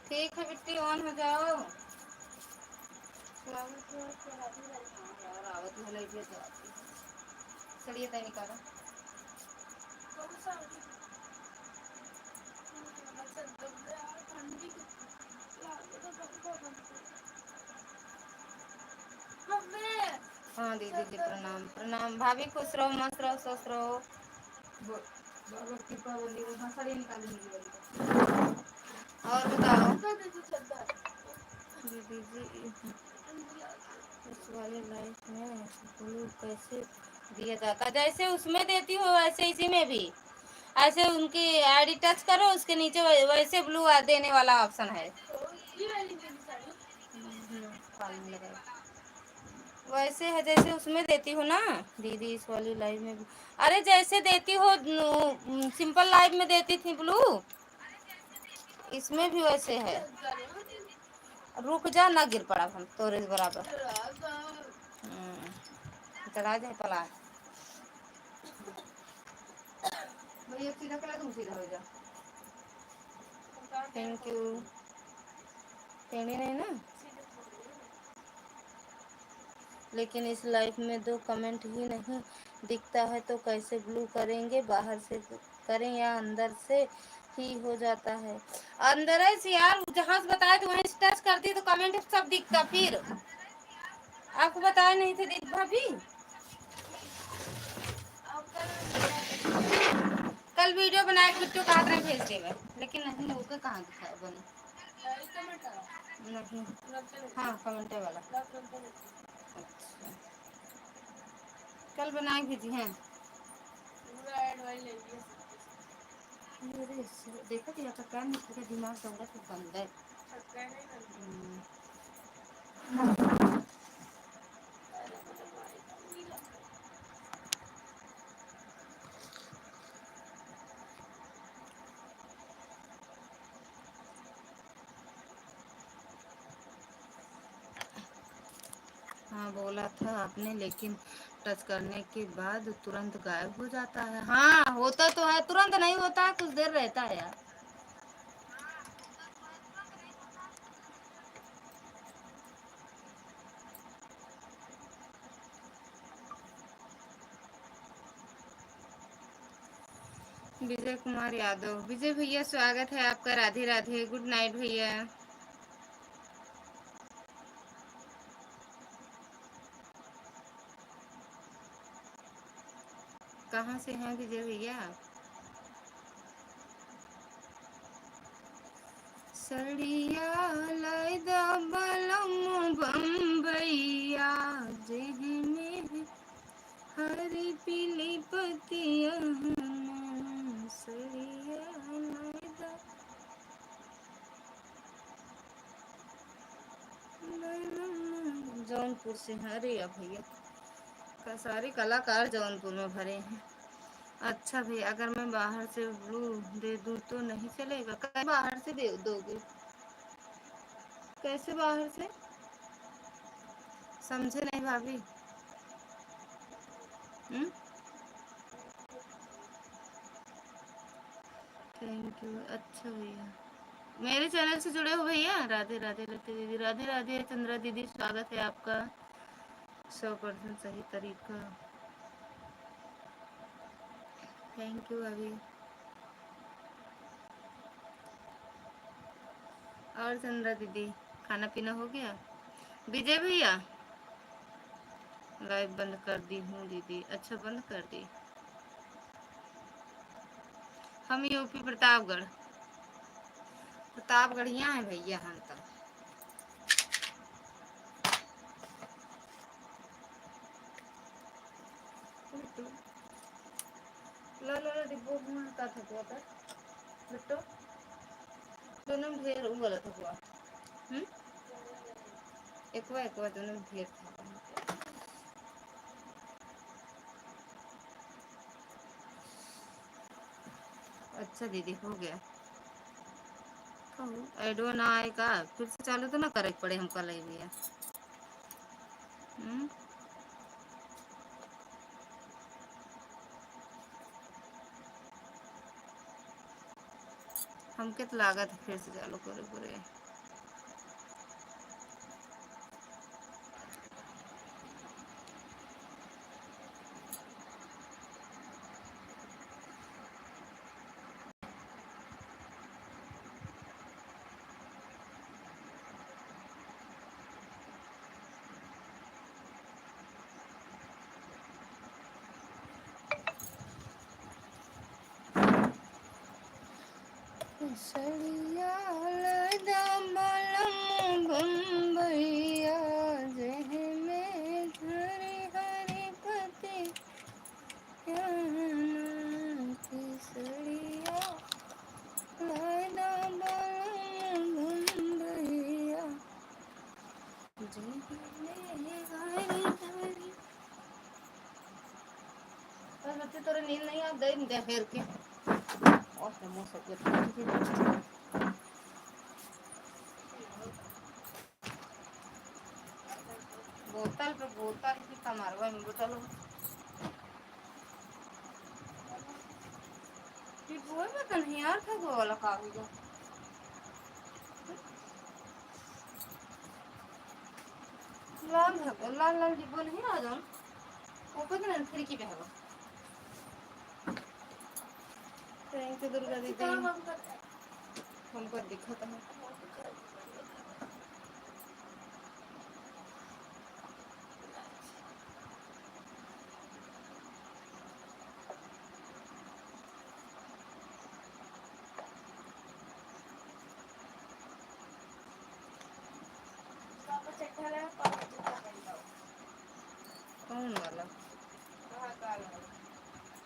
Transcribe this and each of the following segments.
ठीक है बिट्टी, ऑन हो जाओ। चलिए तय निकालो। हाँ दीदी जी प्रणाम प्रणाम। भाभी खुश रहो, मस्त रहो, स्वस्थ रहो। बाबा कृपा बनी रहे। हाँ साड़ी निकाल दीजिए। और बताओ दीदी जी, इस वाले लाइफ में ब्लू कैसे दिया जाता है? जैसे उसमें देती हो वैसे इसी में भी ऐसे उनकी आईडी टच करो, उसके नीचे वैसे ब्लू देने वाला ऑप्शन है। पानी लगाओ। वैसे है जैसे उसमें देती हो ना दीदी, इस वाली लाइव में भी। अरे जैसे देती हो सिंपल लाइव में देती थी ब्लू, इसमें भी वैसे है। रुक जा ना गिर पड़ा हम तोरे बराबर। चढ़ा जाए पला। भैया सीधा करा, तुम सीधा हो जा। Thank U. कहने नहीं ना, लेकिन इस लाइफ में दो कमेंट ही नहीं दिखता है तो कैसे ब्लू करेंगे? बाहर से करें या अंदर से ही हो जाता है? अंदर से यार, जहाँ से बताया तो वहीं टच करती तो कमेंट सब दिखता। फिर आपको बताया नहीं थे दीदी भाभी? कल वीडियो बना के बिट्टू का हाथ में भेज देगा, लेकिन नहीं होगा कहाँ दिखा बनी नहीं। हाँ कमेंटे वाला। अच्छा कल बना के भेजी हैं। देखो तो यहाँ का दिमाग दौड़ा तो बंद है। हाँ बोला था आपने, लेकिन टच करने के बाद तुरंत गायब हो जाता है। हाँ होता तो है, तुरंत नहीं होता है, कुछ देर रहता है यार। विजय कुमार यादव, विजय भैया स्वागत है आपका। राधे राधे, गुड नाइट भैया। कहाँ से हैं विजय भैया? सड़िया लैदा बलम बम्बैया, जेह में हरी पीली पतिया, सड़िया लैदा बलम। जौनपुर से हैं? अरे भैया का सारे कलाकार जौनपुर में भरे हैं। अच्छा भैया, अगर मैं बाहर से ब्लू दे दूं तो नहीं चलेगा? कैसे बाहर से दे दोगे? कैसे बाहर से? समझे नहीं भाभी। Thank U. अच्छा भैया, मेरे चैनल से जुड़े हो भैया? राधे राधे रति दीदी, राधे राधे चंद्रा दीदी, स्वागत है आपका। 100% सही तरीका। थैंक यू अभी। और चंद्रा दीदी, खाना पीना हो गया? विजय भैया लाइव बंद कर दी हूँ दीदी। अच्छा बंद कर दी। हम यूपी प्रतापगढ़, प्रतापगढ़िया है भैया हम तो। ला ला ला डिब्बो में का था था बिट्टो, दोनों में ढेर गलत हुआ। एक बार दोनों में ढेर था। अच्छा दीदी हो गया। एडो ना आएगा फिर से चालू तो ना करे पड़े हमको लग गया। हमके तो लागत है फिर से चालू करे पूरे। सड़िया लदा मलम बम्बैया जह में हरी हरी पत्ती की सड़िया लदा मलम बम्बैया जह में हरी हरी। बस बच्चे तोरे नींद नहीं आ दे दे फेर के और मुँह सब बोतल पे बोतल की कमरवा में बोतल वो में तो नहीं यार था वो वाला कागज लाल है लाल लाल डिब्बा नहीं आ जाओ ऊपर ना खिड़की पे है वो थैंक यू दुर्गा दीदी हमको दिखा था कौन वाला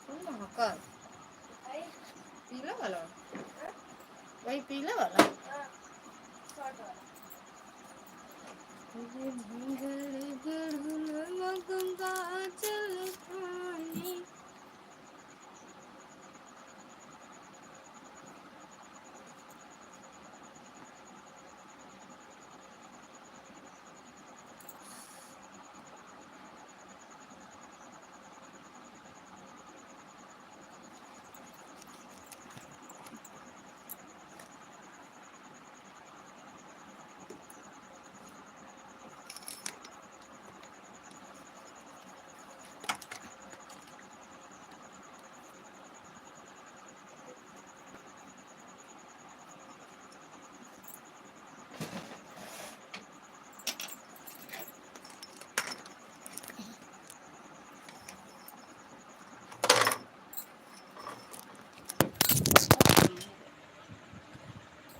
कौन महाकाल पीला वाला वही पीला वाला भंगल गढ़ गंगा जल पानी।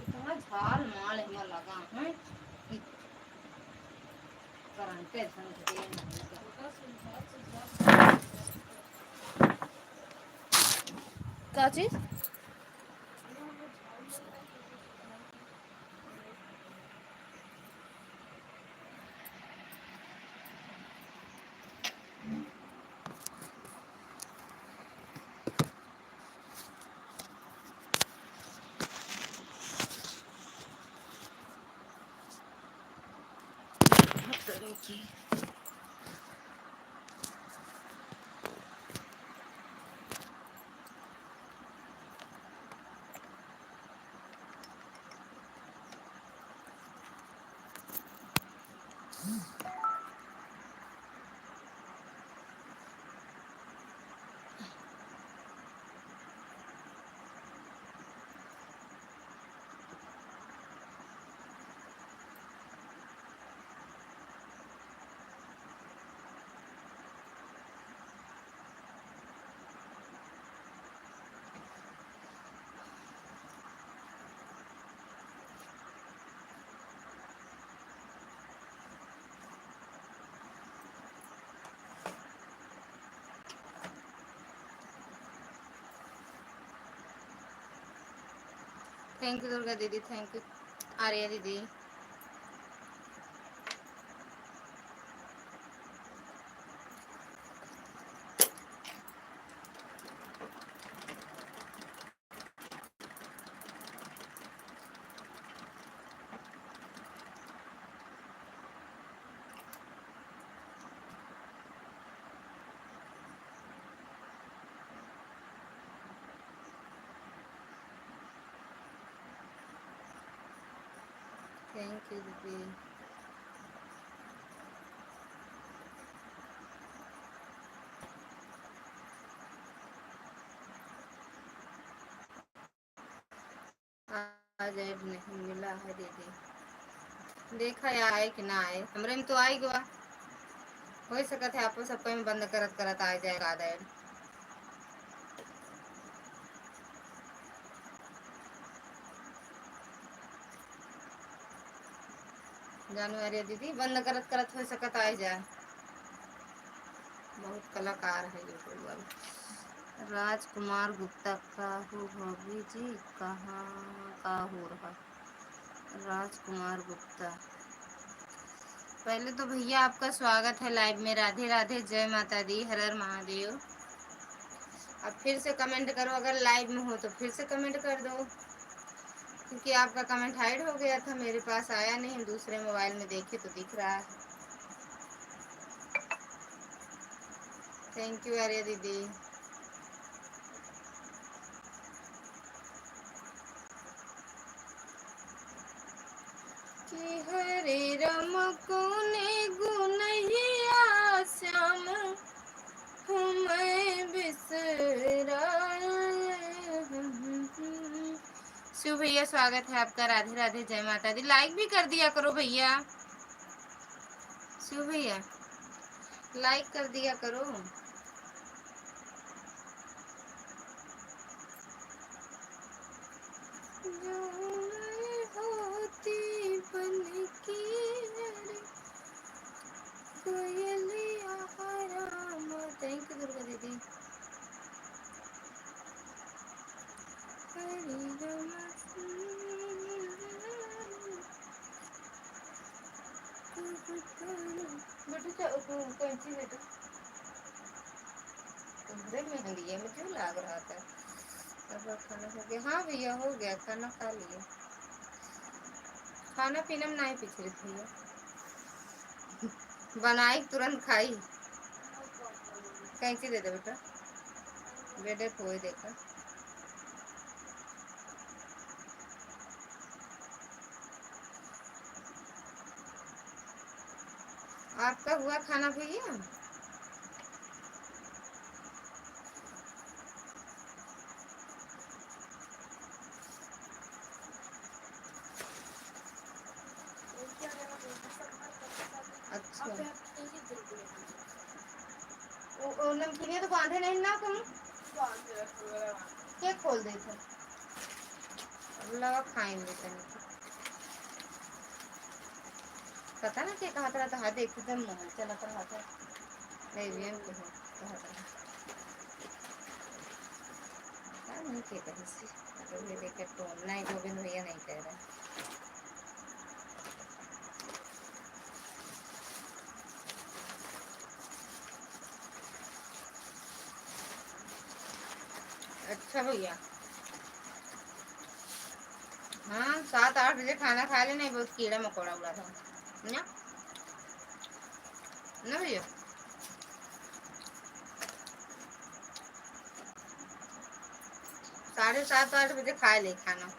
इतना झाल माल में लगा है करंटे का चीज की थैंक यू दुर्गा दीदी थैंक यू आर्या दीदी। थैंक यू दीदी। आज ऐड नहीं मिला है दीदी, देखा या आए कि ना आए, हमरे में तो आई गवा, हो सकत है आपको सबको में बंद करत करत आ जाएगा आधा ऐड। जानू अरे दीदी बंद करत करत हो सकत आ जाए, बहुत कलाकार है यूट्यूब वाले। राजकुमार गुप्ता का हो भाभी जी, कहाँ का हो रहा राजकुमार गुप्ता। पहले तो भैया आपका स्वागत है लाइव में, राधे राधे, जय माता दी, हर हर महादेव। अब फिर से कमेंट करो, अगर लाइव में हो तो फिर से कमेंट कर दो, क्योंकि आपका कमेंट हाइड हो गया था, मेरे पास आया नहीं, दूसरे मोबाइल में देखे तो दिख रहा है। थैंक यू आर्या दीदी। कि हरे राम को ने गुनहिया श्याम हमें बिसराए। शिव भैया स्वागत है आपका, राधे राधे, जय माता दी। लाइक भी कर दिया करो भैया, शिव भैया लाइक कर दिया करो। जो मैं होती बन की कोयलिया हराम। थैंक यू दुर्गा दीदी। हरी बेटा कैंची बेटा तुम्हारे में हंडिया में क्यों लाग रहा था। अब खाना हो गया, हाँ भैया हो गया, खाना खा लिया, खाना पीना में नहीं पीछे भैया, बनाई तुरंत खाई। कैंची दे दे बेटा, बेटे खोए देखा। आपका हुआ खाना भैया? अच्छा वो नमकीन तो बांधे नहीं ना तुम, क्या खोल दे थे लगा खाएंगे तनी, पता ना क्या कहा था, हाथ देखते थे मुँह चला था हाथ नहीं को कहा था नहीं क्या कही सी, तो ये देखे तो नहीं, गोविंद भैया नहीं कह रहे। अच्छा भैया, हाँ 7-8 बजे खाना खा लेना, बहुत कीड़ा मकोड़ा उड़ा था ना ना भैया। 7:30-8 बजे खा ले खाना।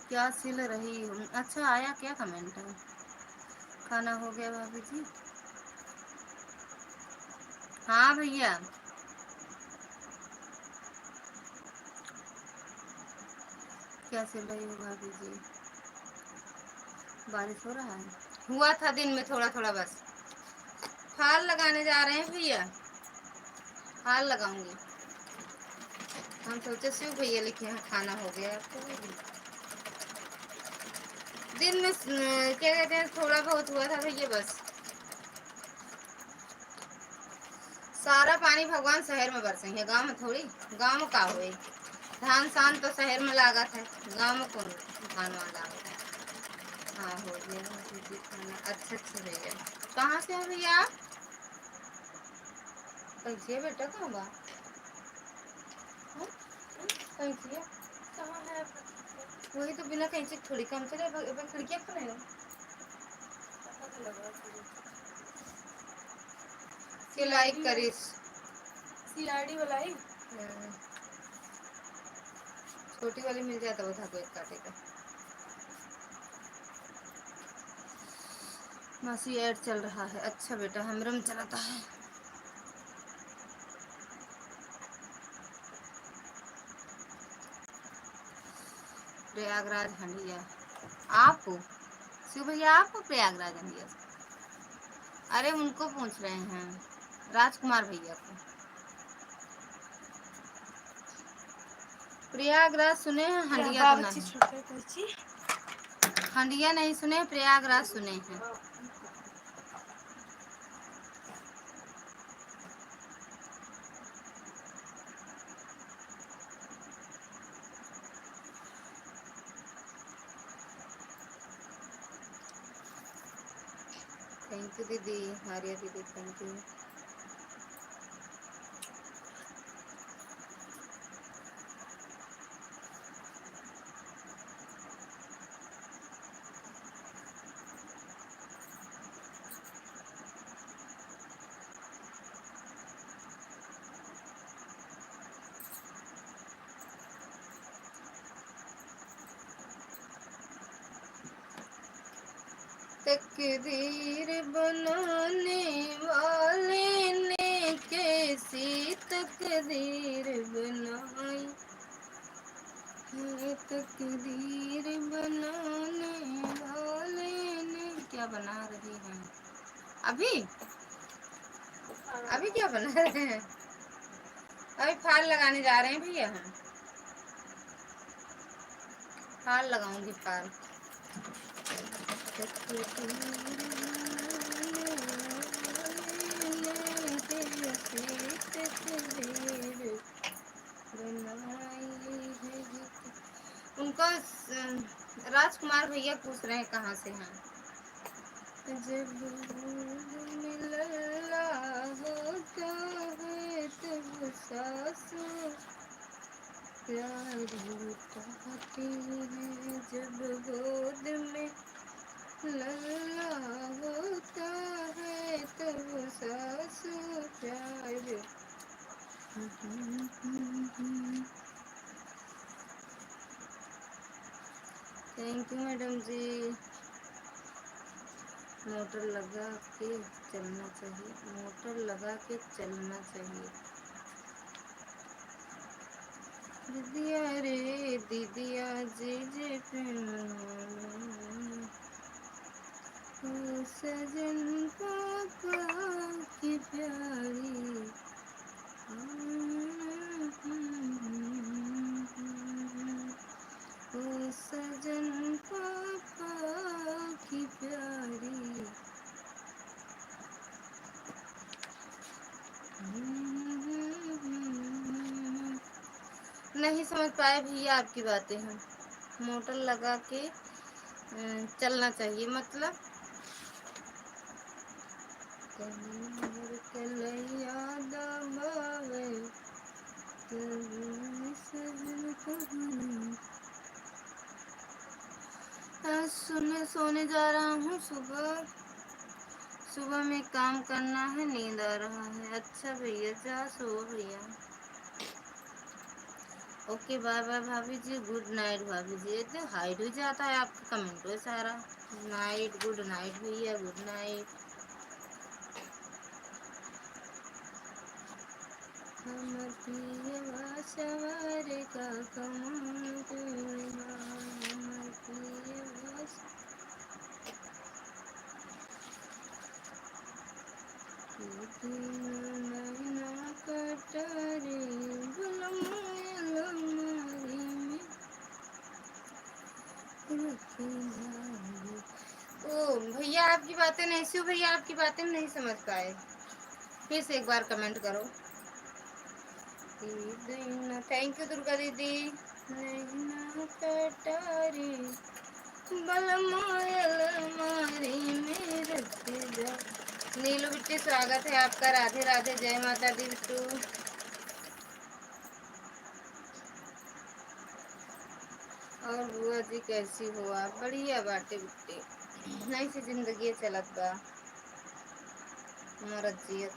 क्या सिल रही हूँ, अच्छा आया क्या कमेंट है? खाना हो गया भाभी जी? हाँ भैया, क्या सिल रही हो भाभी जी? बारिश हो रहा है? हुआ था दिन में थोड़ा थोड़ा बस। फाल लगाने जा रहे हैं भैया, फाल लगाऊंगी। हम सोचे शिव भैया लिखे हैं खाना हो गया आपको। दिन में क्या कहते हैं, थोड़ा बहुत हुआ था भैया बस। सारा पानी भगवान शहर में बरसेंगे, गांव में थोड़ी। गांव में का हुए, धान सान तो शहर में लागत है, गांव में कौन धान वान लागत है। हाँ हो गया खाना, अच्छा अच्छा भैया। कहाँ से हो भैया आप? कैसे बेटा कहाँ बा? कैंची कहाँ है? वही तो बिना कैंची थोड़ी काम चले। खिड़कियाँ खोले ना सिलाई करिस सिलाड़ी वाला ही। छोटी वाली मिल जाता वो धागो एक काटे का। मासी ऐड चल रहा है। अच्छा बेटा हमरम चलाता है। प्रयागराज हंडिया आप हो? शिव भैया आप हो प्रयागराज हंडिया से? अरे उनको पूछ रहे हैं राजकुमार भैया को। प्रयागराज सुने हैं, हंडिया तो नहीं। हंडिया नहीं सुने, प्रयागराज सुने हैं। थैंक यू दीदी, हारिया दीदी थैंक यू। तकदीर बनाने वाले ने कैसी तकदीर बनाई है। तकदीर बनाने वाले ने क्या बना रही हैं अभी? अभी क्या बना रहे हैं? अभी फाल लगाने जा रहे हैं भैया। हम फाल लगाऊंगी फाल। उनको राजकुमार भैया पूछ रहे हैं कहाँ से हैं। जब मिलना होता है तब सासू प्यार पाती है। जब गोद में लल्ला होता है तब सासू प्यार। Thank you madam ji. Motor लगा के चलना चाहिए, मोटर लगा के चलना चाहिए। दीदिया रे दीदिया जी जे सजन पापा की प्यारी। ओ सजन पापा की प्यारी। नहीं समझ पाए भैया आपकी बातें। हम मोटर लगा के चलना चाहिए मतलब सोने जा रहा हूँ। सुबह सुबह में काम करना है, नींद आ रहा है। अच्छा भैया जा सो भैया। ओके बाय बाय भाभी जी, गुड नाइट भाभी जी। तो हाइड हो जाता है आपका कमेंट है सारा। नाइट गुड नाइट भैया, गुड नाइट। हमर पियवा सवार का कमान पियवा, हमर पियवा नैना कटारे अलमारी में रखी जाए। ओ भैया आपकी बातें नहीं, शिव भैया आपकी बातें नहीं समझ पाए। फिर से एक बार कमेंट करो। थैंक यू दुर्गा दीदी। नैना कटारी अलमारी में रखी जाए। नीलू बिट्टी स्वागत है आपका। राधे राधे, जय माता दी बिट्टू। और बुआ जी कैसी हो आप? बढ़िया बाटे बिट्टी, नहीं से जिंदगी चलत बा, मरत जियत।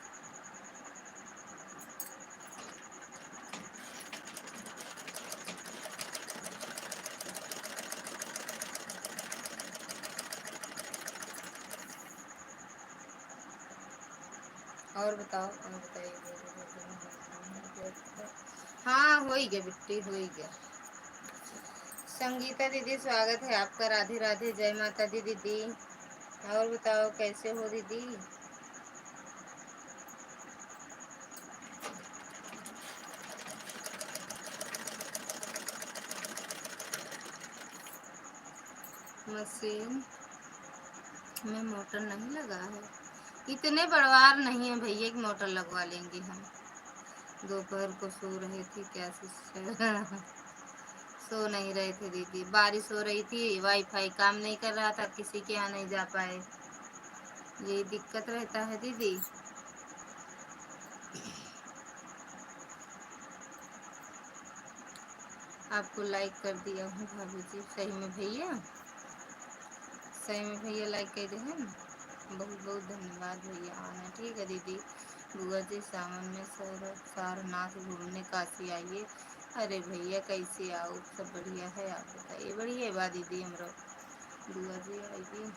और बताओ, और बताइए। हाँ हो ही गया बिट्टी, हो ही गया। संगीता दीदी स्वागत है आपका, राधे राधे, जय माता दी दीदी। और बताओ कैसे हो दीदी? मशीन में मोटर नहीं लगा है, इतने बड़वार नहीं है भैया कि मोटर लगवा लेंगे हम। दोपहर को सो रहे थे क्या सिस्टर? सो नहीं रहे थे दीदी, बारिश हो रही थी, वाईफाई काम नहीं कर रहा था, किसी के यहाँ नहीं जा पाए, यही दिक्कत रहता है दीदी। आपको लाइक कर दिया हूँ भाभी जी, सही में भैया, सही में भैया लाइक कर दे हैं। बहुत बहुत धन्यवाद भैया, आना ठीक है दीदी। बुआ जी सावन में सारनाथ घूमने काशी आइए। अरे भैया कैसे आओ, सब बढ़िया है, आप बताइए। बढ़िया बा दीदी, हम बुआ जी आइए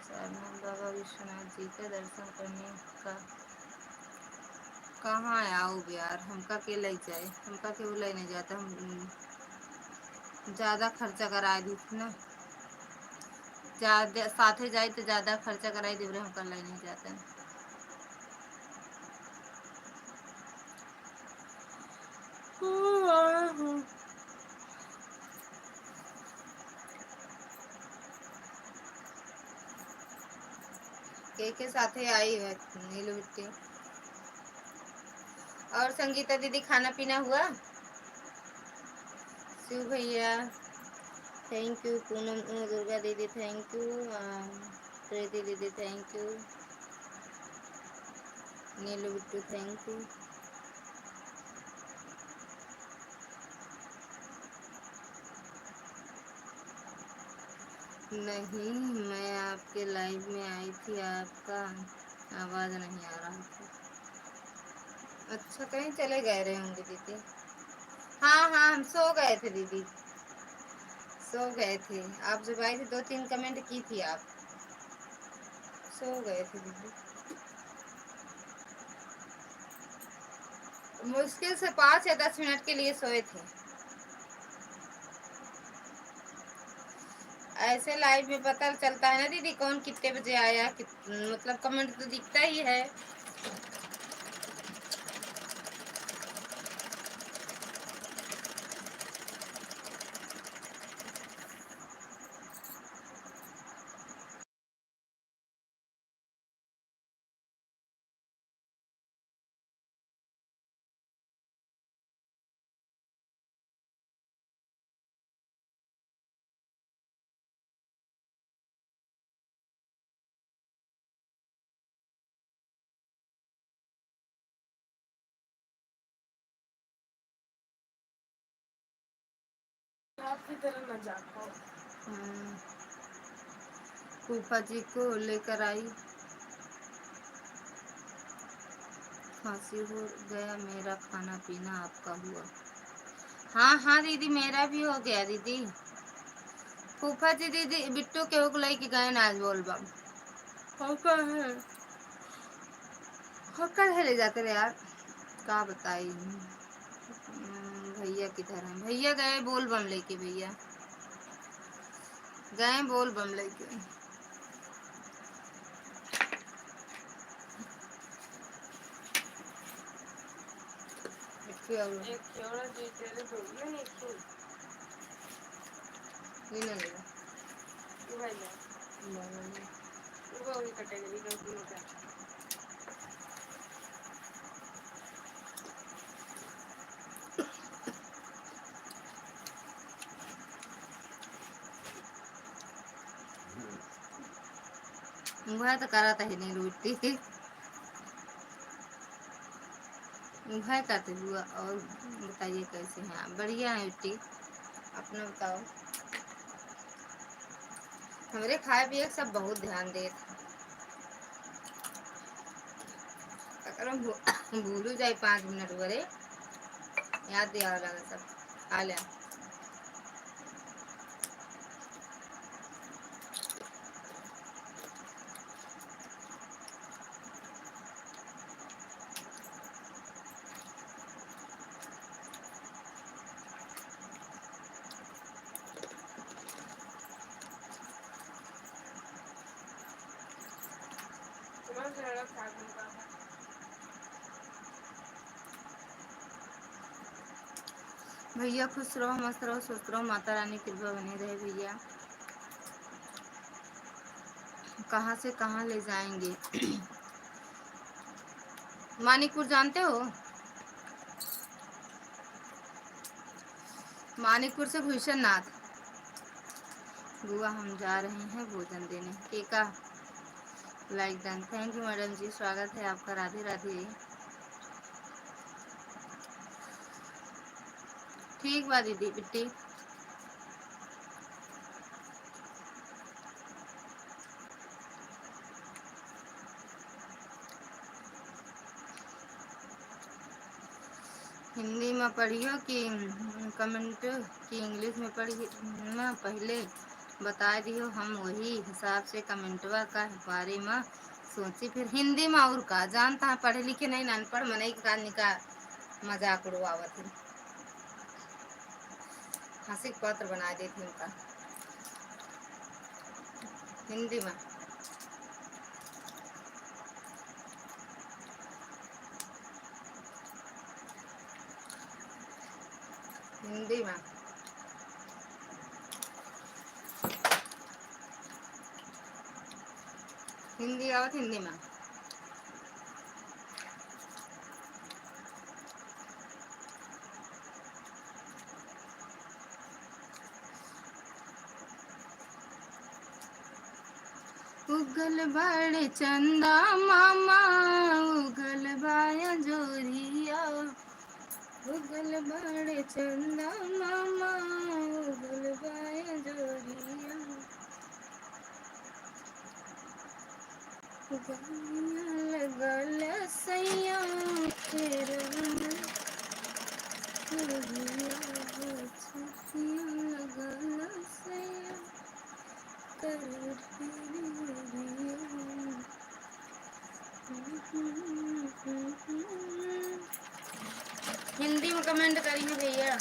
सारनाथ बाबा विश्वनाथ जी का दर्शन करने का। कहाँ आओ यार, हमका के ले जाए, हमका के ले नहीं जाता, हम ज़्यादा खर्चा करा दी थी ना, ज़्यादा साथे जाए तो ज़्यादा खर्चा कराई दे, हमका ले नहीं जाता। के साथे आई है नीलू बिट्टी। और संगीता दीदी खाना पीना हुआ? शिव भैया थैंक यू, पूनम दुर्गा दीदी थैंक यू, प्रीति दीदी thank U, Neelu Bittu thank U. नहीं, मैं आपके लाइव में आई थी, आपका आवाज़ नहीं आ रहा था। अच्छा, कहीं चले गए रहे होंगे दीदी। हाँ हाँ, हम सो गए थे दीदी, सो गए थे। आप जब आई थी 2-3 कमेंट की थी आप, सो गए थे दीदी। मुश्किल से 5 या 10 मिनट के लिए सोए थे। ऐसे लाइव में पता चलता है ना दीदी कौन कितने बजे आया, मतलब कमेंट तो दिखता ही है। आपकी तरह न जा पाओ। फूफा जी को लेकर आई, खांसी हो गया, मेरा खाना पीना आपका हुआ? हाँ हाँ दीदी, मेरा भी हो गया दीदी। फूफा जी दीदी बिट्टू के हुक लेके गए ना आज बोलबम। होकर है, होकर है ले जाते रहे यार, क्या बताई। भैया किधर हैं? भैया गए बोलबम लेके, भैया गए बोलबम लेके। वह तो करा था ही नहीं रोटी, वह करते हुआ। और बताइए कैसे हैं आप? बढ़िया है बेटी, अपना बताओ। हमरे खाए पिए सब बहुत ध्यान दे। अगर हम भूलू जाए 5 मिनट बरे याद दिया लगा सब आ लिया। भैया खुश रहो मस्त रहो स्वस्थ रहो माता रानी कृपा बनी रहे भैया। कहाँ से कहाँ ले जाएंगे। मानिकपुर जानते हो। मानिकपुर से भूषण नाथ। बुआ हम जा रहे हैं भोजन देने। केका like done. Thank you madam ji स्वागत है आपका। राधे राधे। ठीक बा दीदी बिट्टी। हिंदी में पढ़ियो कि कमेंट कि इंग्लिश में पढ़ी ना पहले बता दियो हम वही हिसाब से कमेंटवा का बारे में सोची फिर हिंदी में और का जानता है पढ़े लिखे नहीं अनपढ़ मनई का निका मजाक उड़वावत है। हंसी पत्र बना देती उनका हिंदी में। हिंदी में हिंदी आवत हिंदी में। उगल बड़े चंदा मामा उगल बाया जोरिया उगल बड़े चंदा मामा उगल बाया जोरिया गलिया लगल सैया तेरा छतिया लगल सैया कर हिंदी में कमेंट करिए भैया।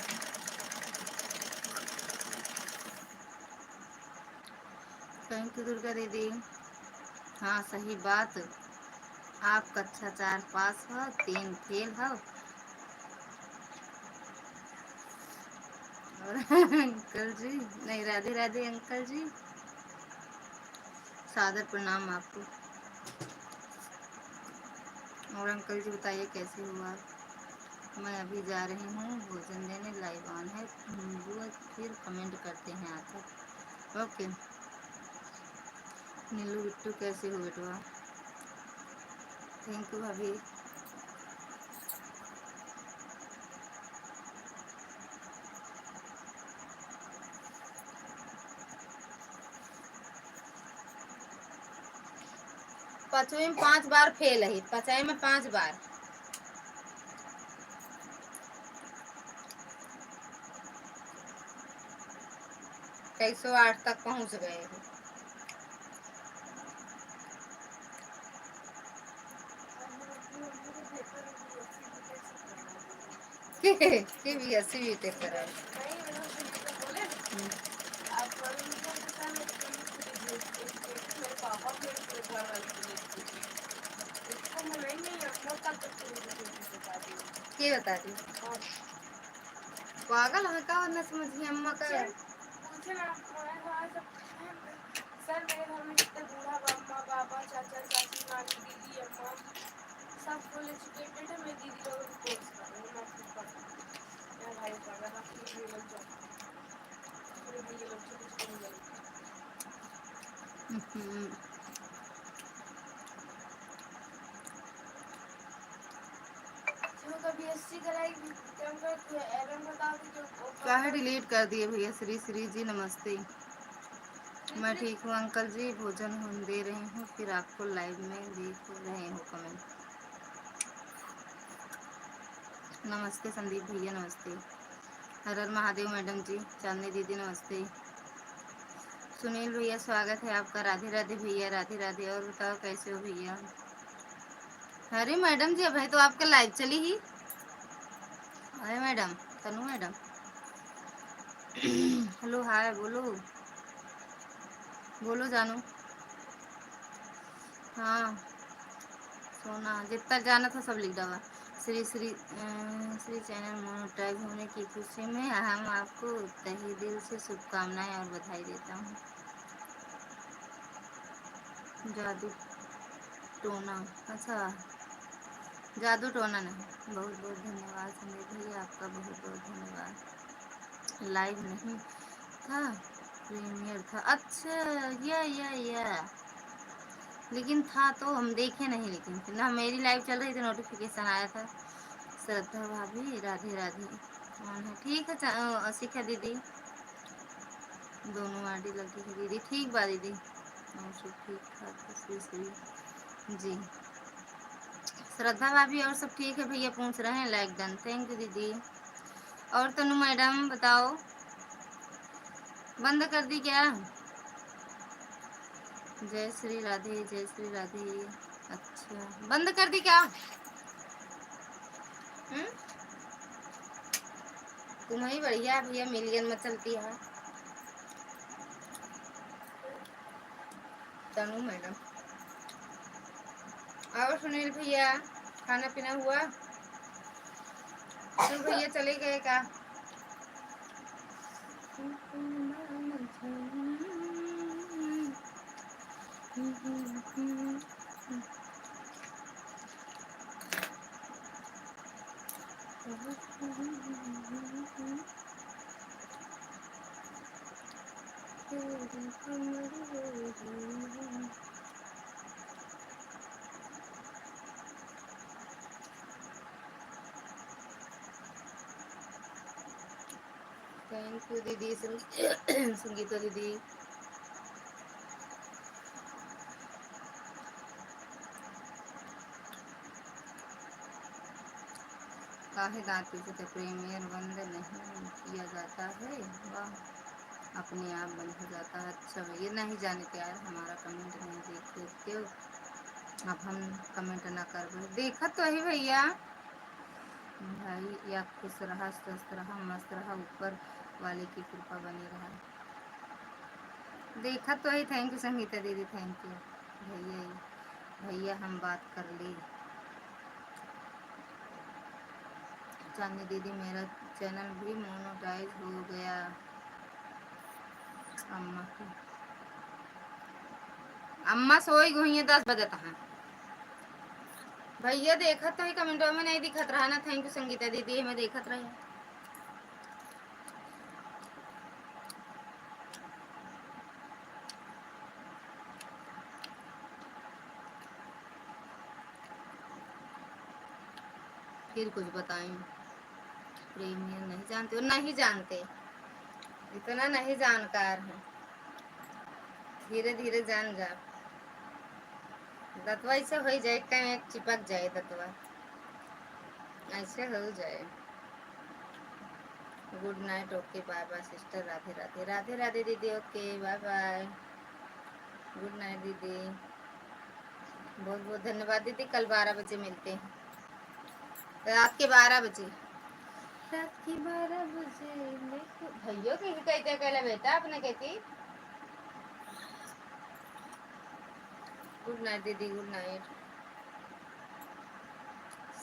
थैंक यू दुर्गा दीदी। हाँ सही बात। आप कक्षा 4 पास हो 3 फेल हो और अंकल जी नहीं राधे राधे अंकल जी सादर प्रणाम आपको। और अंकल जी बताइए कैसे हुआ। मैं अभी जा रही हूँ भोजन देने लाइव ऑन है वो फिर कमेंट करते हैं आकर। ओके नीलू बिट्टू कैसे हो बेटवा। थैंक यू भाभी। पांचवी में 5 बार फेल है 5 में 5 बार। 108 तक पहुंच गए हो। के भी ऐसी भी पेपर है। के बता दी पागल है का ना समझिए अम्मा का। सर मेरे घर में जितने बूढ़ा अम्मा पापा चाचा चाची नानी दीदी अम्मा सब फुल एजुकेटेड है। मैं दीदी लोगों को कोर्स कर रही हूँ मैं खुद पढ़ रही हूँ। मेरा भाई पढ़ रहा है ये लोग जॉब मेरे भैया लोग छोटे छोटे भैया लोग। जो कभी काहे डिलीट कर दिए भैया? श्री श्री जी नमस्ते। मैं ठीक हूँ अंकल जी, भोजन हम दे रही हूँ, फिर आपको लाइव में देख रहे हो कमेंट। नमस्ते संदीप भैया नमस्ते। हर हर महादेव मैडम जी, चांदनी दीदी नमस्ते। सुनील भैया स्वागत है आपका। राधे राधे भैया, राधे राधे। और बताओ कैसे हो भैया? अरे मैडम जी अभी तो आपका लाइव चली ही। अरे मैडम तनु मैडम हेलो हाय बोलो, बोलो जानू। हाँ सोना जितना जाना था सब लिख डाला। श्री चैनल मोनेटाइज होने की खुशी में हम आपको तहे दिल से शुभकामनाएं और बधाई देता हूँ। जादू टोना, अच्छा जादू टोना नहीं। बहुत बहुत धन्यवाद संदीप भैया, आपका बहुत बहुत धन्यवाद। लाइव नहीं था, प्रीमियर था। अच्छा या लेकिन था तो हम देखे नहीं, लेकिन ना मेरी लाइव चल रही थी, नोटिफिकेशन आया था। श्रद्धा भाभी राधे राधे कौन है? ठीक है शिखा दीदी, दोनों आडी लगी है दीदी। ठीक बा दीदी, और सब ठीक ठाक है। श्री श्री जी श्रद्धा भाभी और सब ठीक है भैया, पूछ रहे हैं। लाइक डन, थैंक यू दीदी। और तनु मैडम बताओ, बंद कर दी क्या? जय श्री राधे, जय श्री राधे। अच्छा बंद कर दी क्या? तुम्हें बढ़िया भैया, मिलियन में चलती है तनु मैडम। और सुनील भैया खाना पीना हुआ? तो भैया चले गए का? थैंक यू दीदी संगीता दीदी। काहे दांती से प्रीमियर बंद नहीं किया जाता है? वाह, अपने आप बंद हो जाता है। अच्छा भैया नहीं जाने के यार, हमारा कमेंट नहीं देख हो। अब हम कमेंट ना कर रहे, देखा तो ही भैया। भाई या खुश रहा, स्वस्थ रहा, मस्त रहा, ऊपर वाले की कृपा बनी रहा। देखा तो ही। थैंक यू संगीता दीदी, थैंक यू भैया। भैया हम बात कर ली। चांदनी दीदी मेरा चैनल भी मोनेटाइज हो गया। अम्मा की अम्मा सोई गई है 10 बजे तक। भैया देखा तो ही, कमेंटों में नहीं दिखत रहा ना। थैंक यू संगीता दीदी, मैं देखत रही। फिर कुछ बताएं। प्रीमियर नहीं जानते हो? नहीं जानते, इतना नहीं जानकार है। धीरे धीरे जान जा। दतवा ऐसे हो जाए, कहीं चिपक जाए दतवा, ऐसे हो जाए। गुड नाइट, ओके बाय बाय सिस्टर, राधे राधे। राधे राधे दीदी, ओके बाय बाय, गुड नाइट दीदी। बहुत बहुत धन्यवाद दीदी। कल 12 बजे मिलते हैं, रात के 12 बजे। रात के 12 बजे भैया की कहते कहला बेटा अपने कहती। गुड नाइट दीदी, गुड नाइट।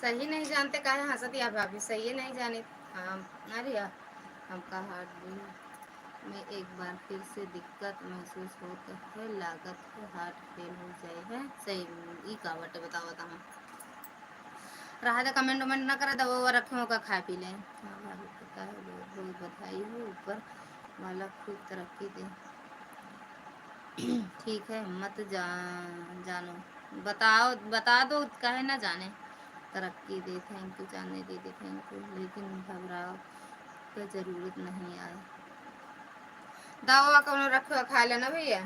सही नहीं जानते काहे हंसत या भाभी? सही नहीं जाने। हाँ अरे यार, हमका हार्ट में एक बार फिर से दिक्कत महसूस होता है, लागत है हार्ट फेल हो जाए है। सही ई का बटे बताओ बता। रहा था कमेंट वमेंट ना करे तो वो रखे का खा पी लें। हाँ भाभी पता है, बहुत बहुत बधाई हो, ऊपर वाला खूब तरक्की दे। ठीक है मत जानो, बताओ बता दो, काहे ना जाने। तरक्की दे, थैंक यू जानने दीदी, थैंक यू। लेकिन घबराओ तो ज़रूरत नहीं आए। दवा कौन रखो खा लेना भैया।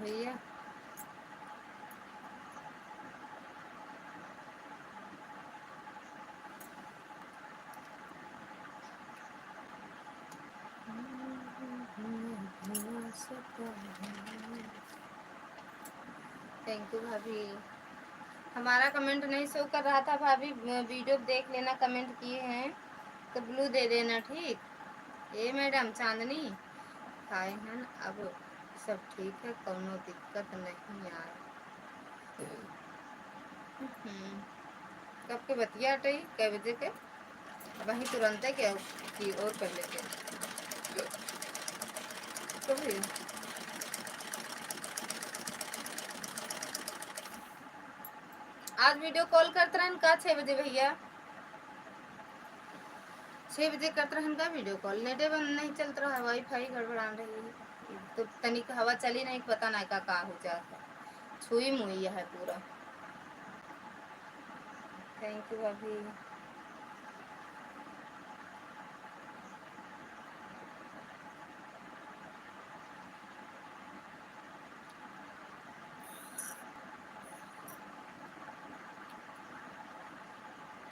भैया थैंक यू भाभी। हमारा कमेंट नहीं शो कर रहा था भाभी, वीडियो देख लेना, कमेंट किए हैं तो ब्लू दे देना, ठीक। ए मैडम चांदनी खाए हैं अब सब ठीक है, कोनो दिक्कत नहीं आए। कब के बतिया अटई कै बजे के वही तुरंत है क्या कि और कर लेते तो भी। आज वीडियो कॉल करते रहन का 6 बजे भैया, 6 बजे करते रहन का वीडियो कॉल। नेटे बंद नहीं चलता रहा, वाईफाई गड़बड़ा रही है तो तनिक हवा चली नहीं, पता नहीं का हो जाता, छुई मुई है पूरा। थैंक यू भाभी।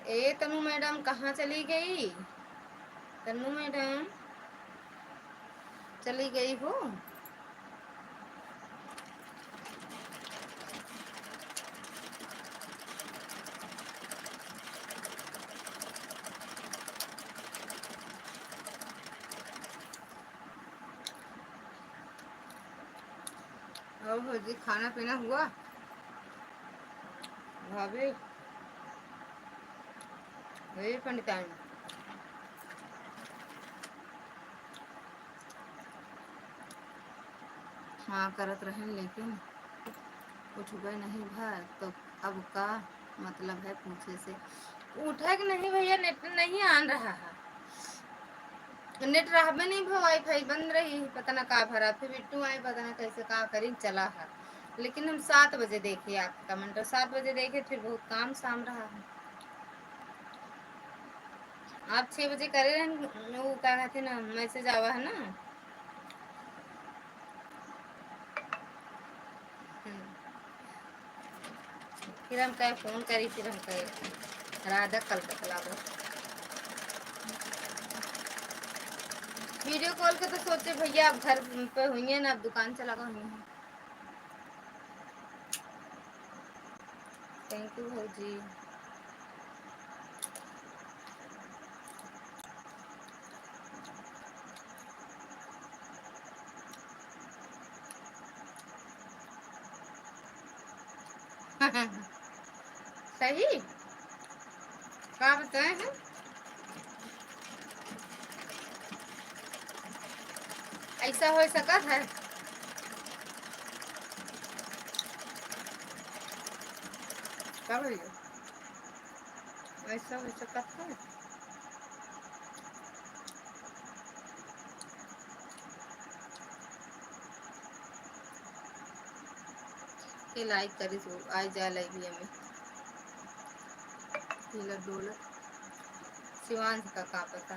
ए तनु मैडम कहाँ चली गई? तनु मैडम चली गई हो? और जी खाना पीना हुआ भाभी? वही पंडितान हाँ करत रहें, लेकिन कुछ गए नहीं भाई तो अब का मतलब है पूछे से। उठा कि नहीं भैया, नेट नहीं आन रहा है, नेट रहा भी नहीं भो, वाईफाई बंद रही, पता ना का भरा, फिर बिट्टू आए पता ना कैसे का करी चला है। लेकिन हम 7 बजे देखे आपका कमेंट, 7 बजे देखे, फिर बहुत काम शाम रहा है। आप 6 बजे करे रहे, वो क्या कहते ना मैसेज आवा है ना। फिर हम कहे फोन करी, फिर हम कहे राधा कल तक लाओ वीडियो कॉल के, तो सोचे भैया आप घर पे हुई ना, आप दुकान चला गए हुई। थैंक यू भौजी। सही क्या बताए हैं? ऐसा हो सका है? क्या भैया ऐसा हो सका है? के लाइक करी सो आज जा लाइक में हिलत डोलत शिवांश का पता।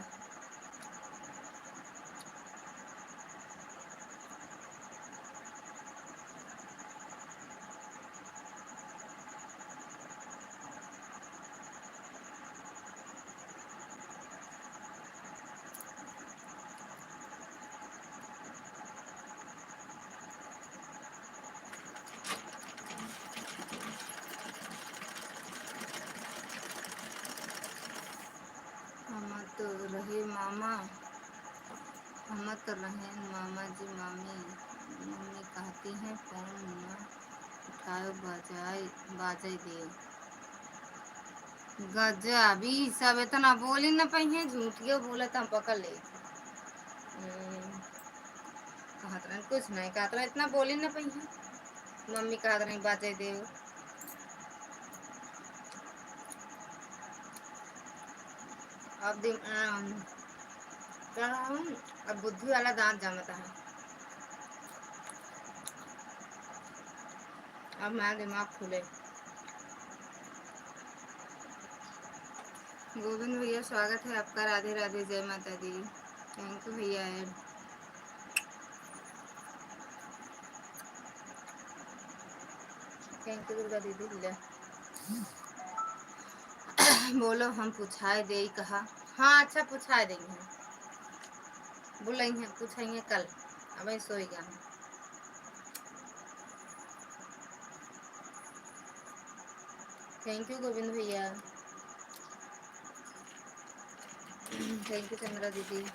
हम तो रहे मामा, हम तो रहे मामा जी मामी, मम्मी कहती हैं फोन न उठाओ, बाजाई दे। गजब ई सब इतना बोली न पहिए, झूठियो बोलत हम पकड़ ले। कहत रहे कुछ नहीं, कहत रहे इतना बोली न पहिए, मम्मी कहत रही बाजे दे। अब क्या हम अब बुद्धि वाला दांत जमता है। अब मेरा दिमाग खुले। गोविंद भैया स्वागत है आपका। राधे राधे, जय माता दी। थैंक यू भैया। थैंक यू दुर्गा दीदी भैया। बोलो हम पूछाए दे कहा। हाँ अच्छा पूछाए देंगे, बुलाएंगे पूछेंगे कल। अब सोएगा। थैंक यू गोविंद भैया। थैंक यू चंद्रा दीदी।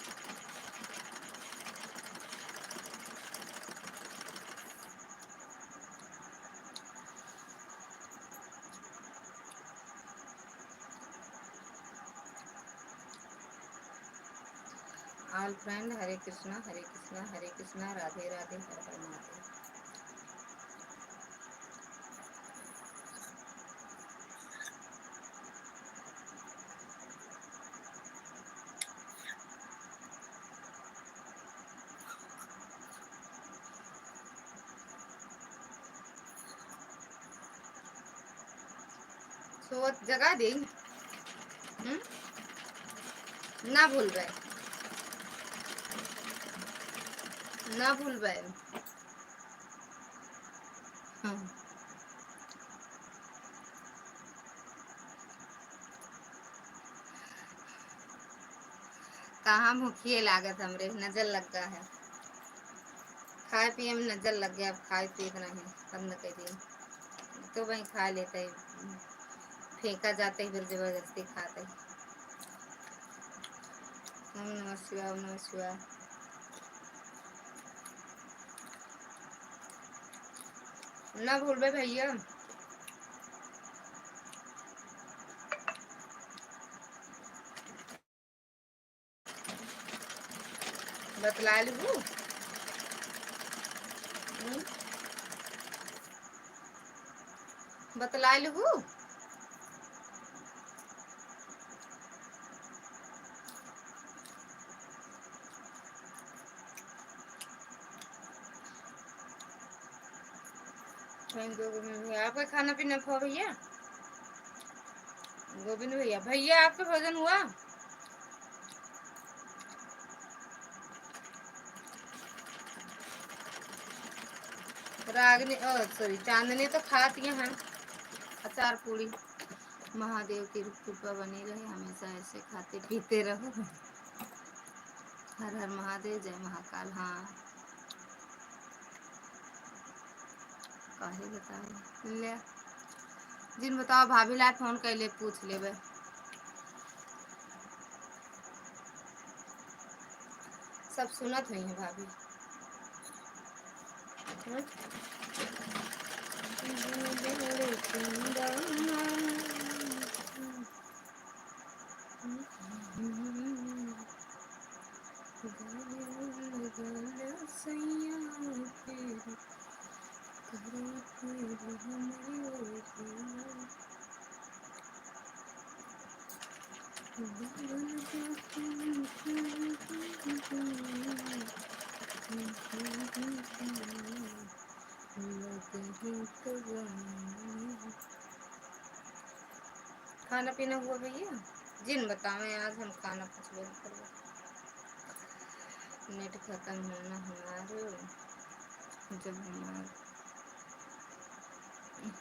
ऑल फ्रेंड हरे कृष्णा हरे कृष्णा हरे कृष्णा राधे राधे हर हर महादेव। सोच जगा दे ना भूल रहे, ना भूल रहे। हाँ। कहाँ भूखिए लागत हमरे नजर लग गया है। खाए पिए में नजर लग गया। अब खाए पिए नहीं बंद कर दिए तो वही खा लेते, फेंका जाते ही फिर जबरदस्ती खाते। ओम नमः शिवाय ओम नमः शिवाय। ना भूल बे भैया। बतला लू बतला लू। आपका खाना पीना खो भैया। गोविंद भैया भैया आपका भोजन हुआ। रागनी सॉरी चांदनी तो खाती हैं अचार पूरी। महादेव की कृपा बनी रहे, हमेशा ऐसे खाते पीते रहो। हर हर महादेव, जय महाकाल। हाँ काहे बताए ले जिन बताओ भाभी ला फोन कर ले पूछ ले। सब सुनत नहीं है भाभी। खाना पीना हुआ भैया। जिन बतावे आज हम खाना पसंद करो। नेट खत्म होना हमारे जब हमारे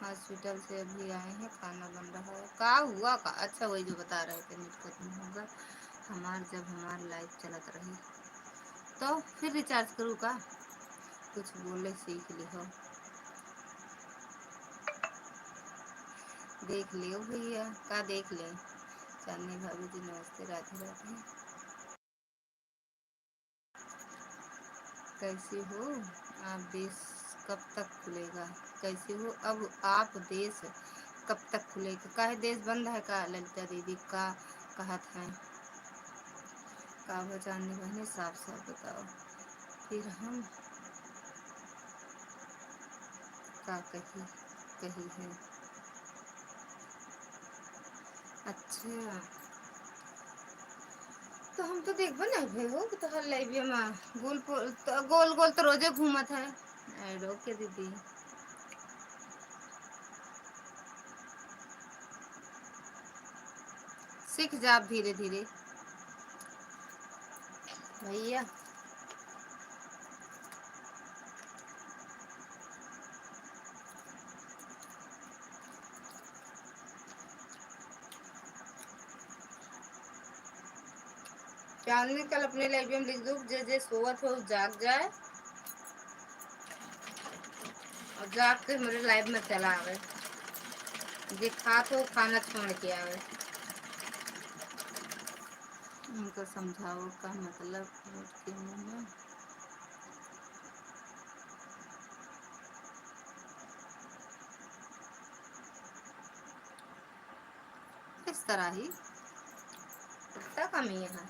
हॉस्पिटल से अभी आए हैं, खाना बन रहा है। का हुआ का अच्छा वही जो बता रहे थे नेट खत्म होगा हमार जब हमार लाइफ चलत रही तो फिर रिचार्ज करूँ का। कुछ बोले सीख लियो। देख लियो भैया का देख ले। चांदनी भाभी जी नमस्ते राधे राधे। कैसी हो आप देश कब तक खुलेगा। कैसी हो अब आप देश कब तक खुलेगा। काहे देश बंद है का ललिता दीदी का कहत है का वो जानने बहने साफ साफ बताओ फिर हम का कही कही है। अच्छा तो हम तो देखबो नहीं भे हो तो हर लाइब्रेरी में गोल गोल तो रोजे घूमत है ऐडो के दीदी। सीख जा आप धीरे धीरे भैया। चांदनी कल अपने लाइब्रेरी में लिख दो जे सोवत हो जाग जाए और जाग के मेरे लाइव में चला आवे। जे खा तो खाना छोड़ के आवे। उनको समझाओ का मतलब के मुंह में इस तरह ही इतना कमी है।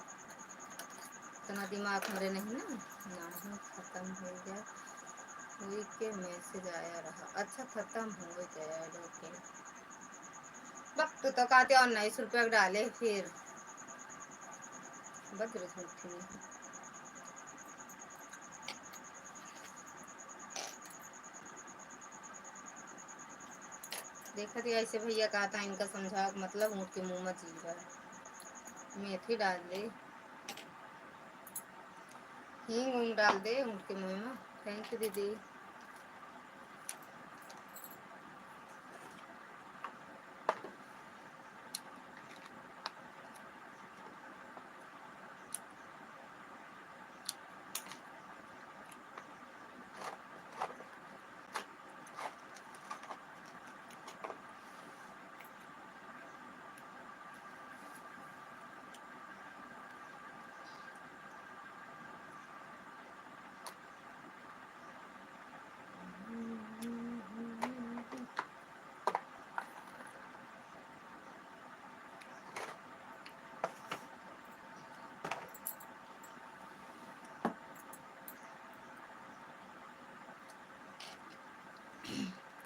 इतना दिमाग मेरे नहीं ना नहीं खत्म हो गया वीक के मैसेज आया रहा। अच्छा खत्म हो गया लेकिन वक्त तो कहते और 19 रुपये डाले फिर बद्र झूठी देखा थी ऐसे भैया कहा था इनका समझाओ मतलब ऊँट के मुंह में चीज है। मेथी डाल दे हींग ऊंग डाल दे ऊँट के मुंह में। थैंक यू दीदी।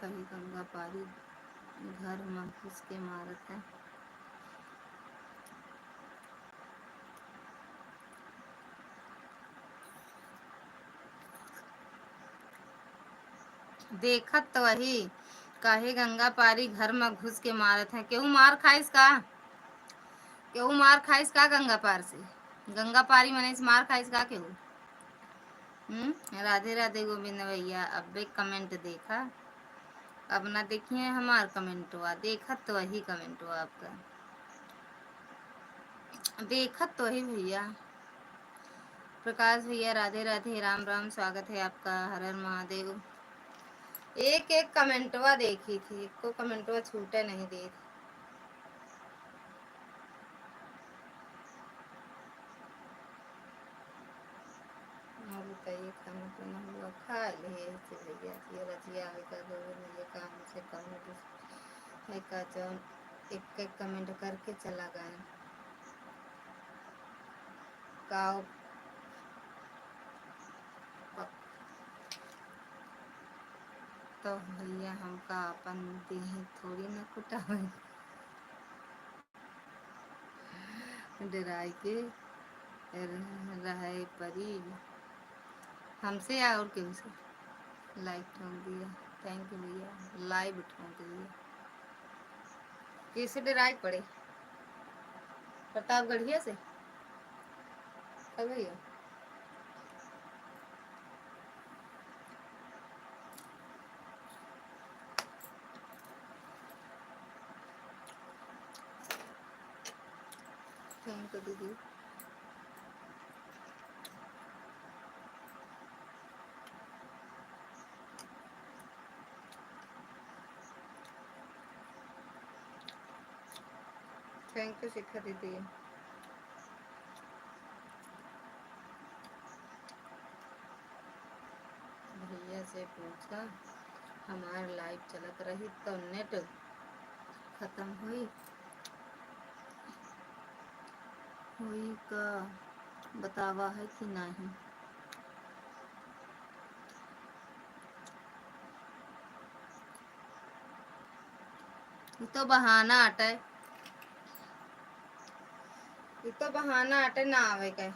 कभी गंगा पारी घर में घुस के मारत है। देखत तो वही काहे गंगा पारी घर में घुस के मारत है। केहू मार खाइस का केहू मार खाइस का गंगा पार से गंगा पारी मने से मार खाइस का केहू। राधे राधे गोविंद भैया। अब एक कमेंट देखा अब ना देखिए हमार कमेंट हुआ देखत तो वही कमेंट हुआ आपका देखत तो वही भैया। प्रकाश भैया राधे राधे राम राम स्वागत है आपका। हर हर महादेव। एक एक कमेंटवा देखी थी एक को कमेंटवा छूटे नहीं दे। बताइए खाना पीना हुआ खा लिए भैया ये रजिया का दो ये काम से कम है का जौन एक एक कमेंट करके चला गए का तो भैया हमका अपन देह थोड़ी न कुटावे डराई के रहे परी हमसे या और केहू से। लाइक ठोक दिया थैंक यू भैया। लाइव ठोक दिया किसे डराई पड़े प्रतापगढ़िया से भैया। थैंक यू दीदी। थैंक यू शिखा दीदी। भैया से पूछा हमार लाइव चलत रही तो नेट खत्म हुई का बतावा है कि नहीं। ये तो बहाना अटे ये तो बहाना आटे ना आवे के।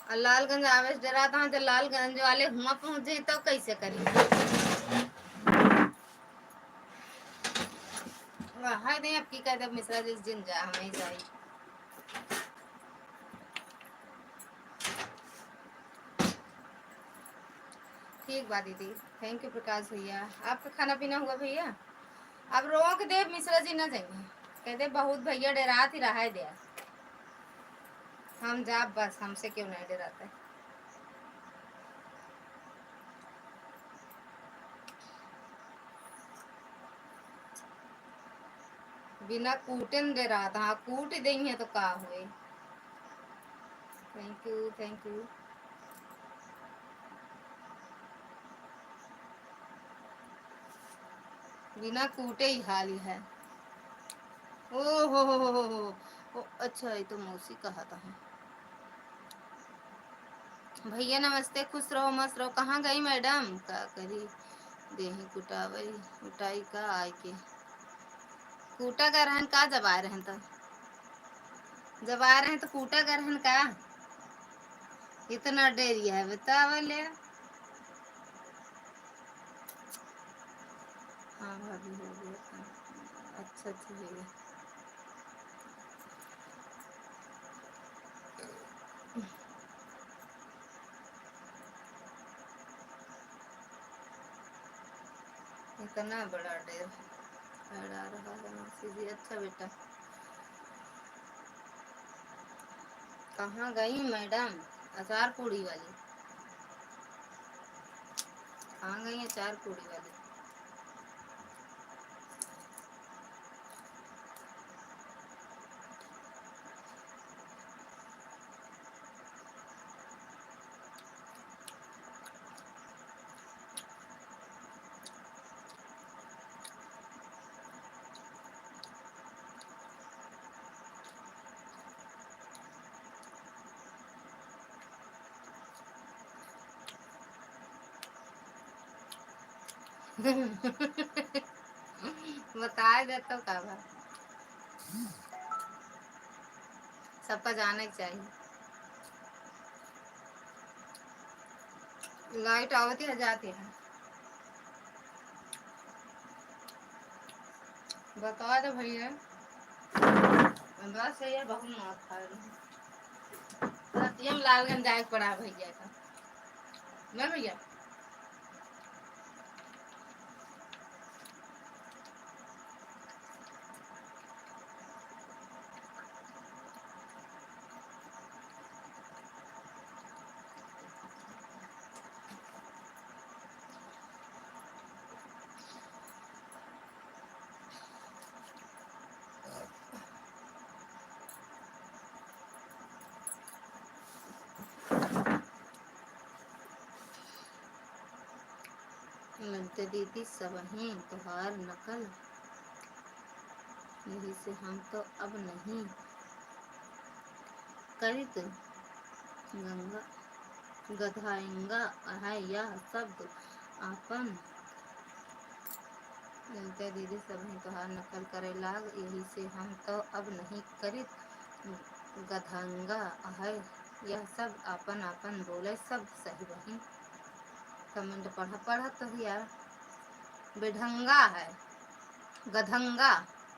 और लालगंज आवे से डरा था, जब लालगंज वाले हुआ पहुंचे तो कैसे करेंगे। हाय नहीं, अब की कहते मिश्रा जिस दिन जा हमें जाए। ठीक बात दीदी, थैंक यू प्रकाश भैया। आपका खाना पीना हुआ भैया? अब रोक दे मिश्रा जी ना जाइए, कहते बहुत भैया डरात ही रहा है दिया। हम जा बस, हमसे क्यों नहीं डराते। बिना कूटन डराता, हाँ कूट देंगे तो का हुए। Thank you thank U. बिना कूटे ही हाल ही है। ओ हो, अच्छा ये तो मौसी कहा था। भैया नमस्ते, खुश रहो मस्त रहो। कहाँ गई मैडम? का करी देही कुटावई उठाई का आय के कूटा कर रहन का, जब आ रहे तो जब आ रहे हैं तो कूटा कर रहन का। इतना देरी है बतावले। हाँ भाभी हो गया। अच्छा ठीक है। इतना बड़ा ढेर आ रहा है मौसी जी। अच्छा बेटा, कहाँ गई मैडम? अचार पूड़ी वाली कहाँ गई? अचार पूड़ी वाली बता दे तो का बा। सबका जाने के चाहिए। लाइट आवती है जाती है। बता दो भैया, बस ये बहुत मौत खा रही। सत्यम लालगंज जाए पड़ा भैया का ना भैया। लगते दीदी सब ही तुहार नकल, यही से हम तो अब नहीं करित गंगा गधाएंगा है यह शब्द आपन। लगते दीदी सब ही तुहार नकल करे लाग, यही से हम तो अब नहीं करित गधांगा है यह सब आपन आपन बोले सब सही वही। कमेंट पढ़ा पढ़ा तो यार। बेढंगा है, गधंगा,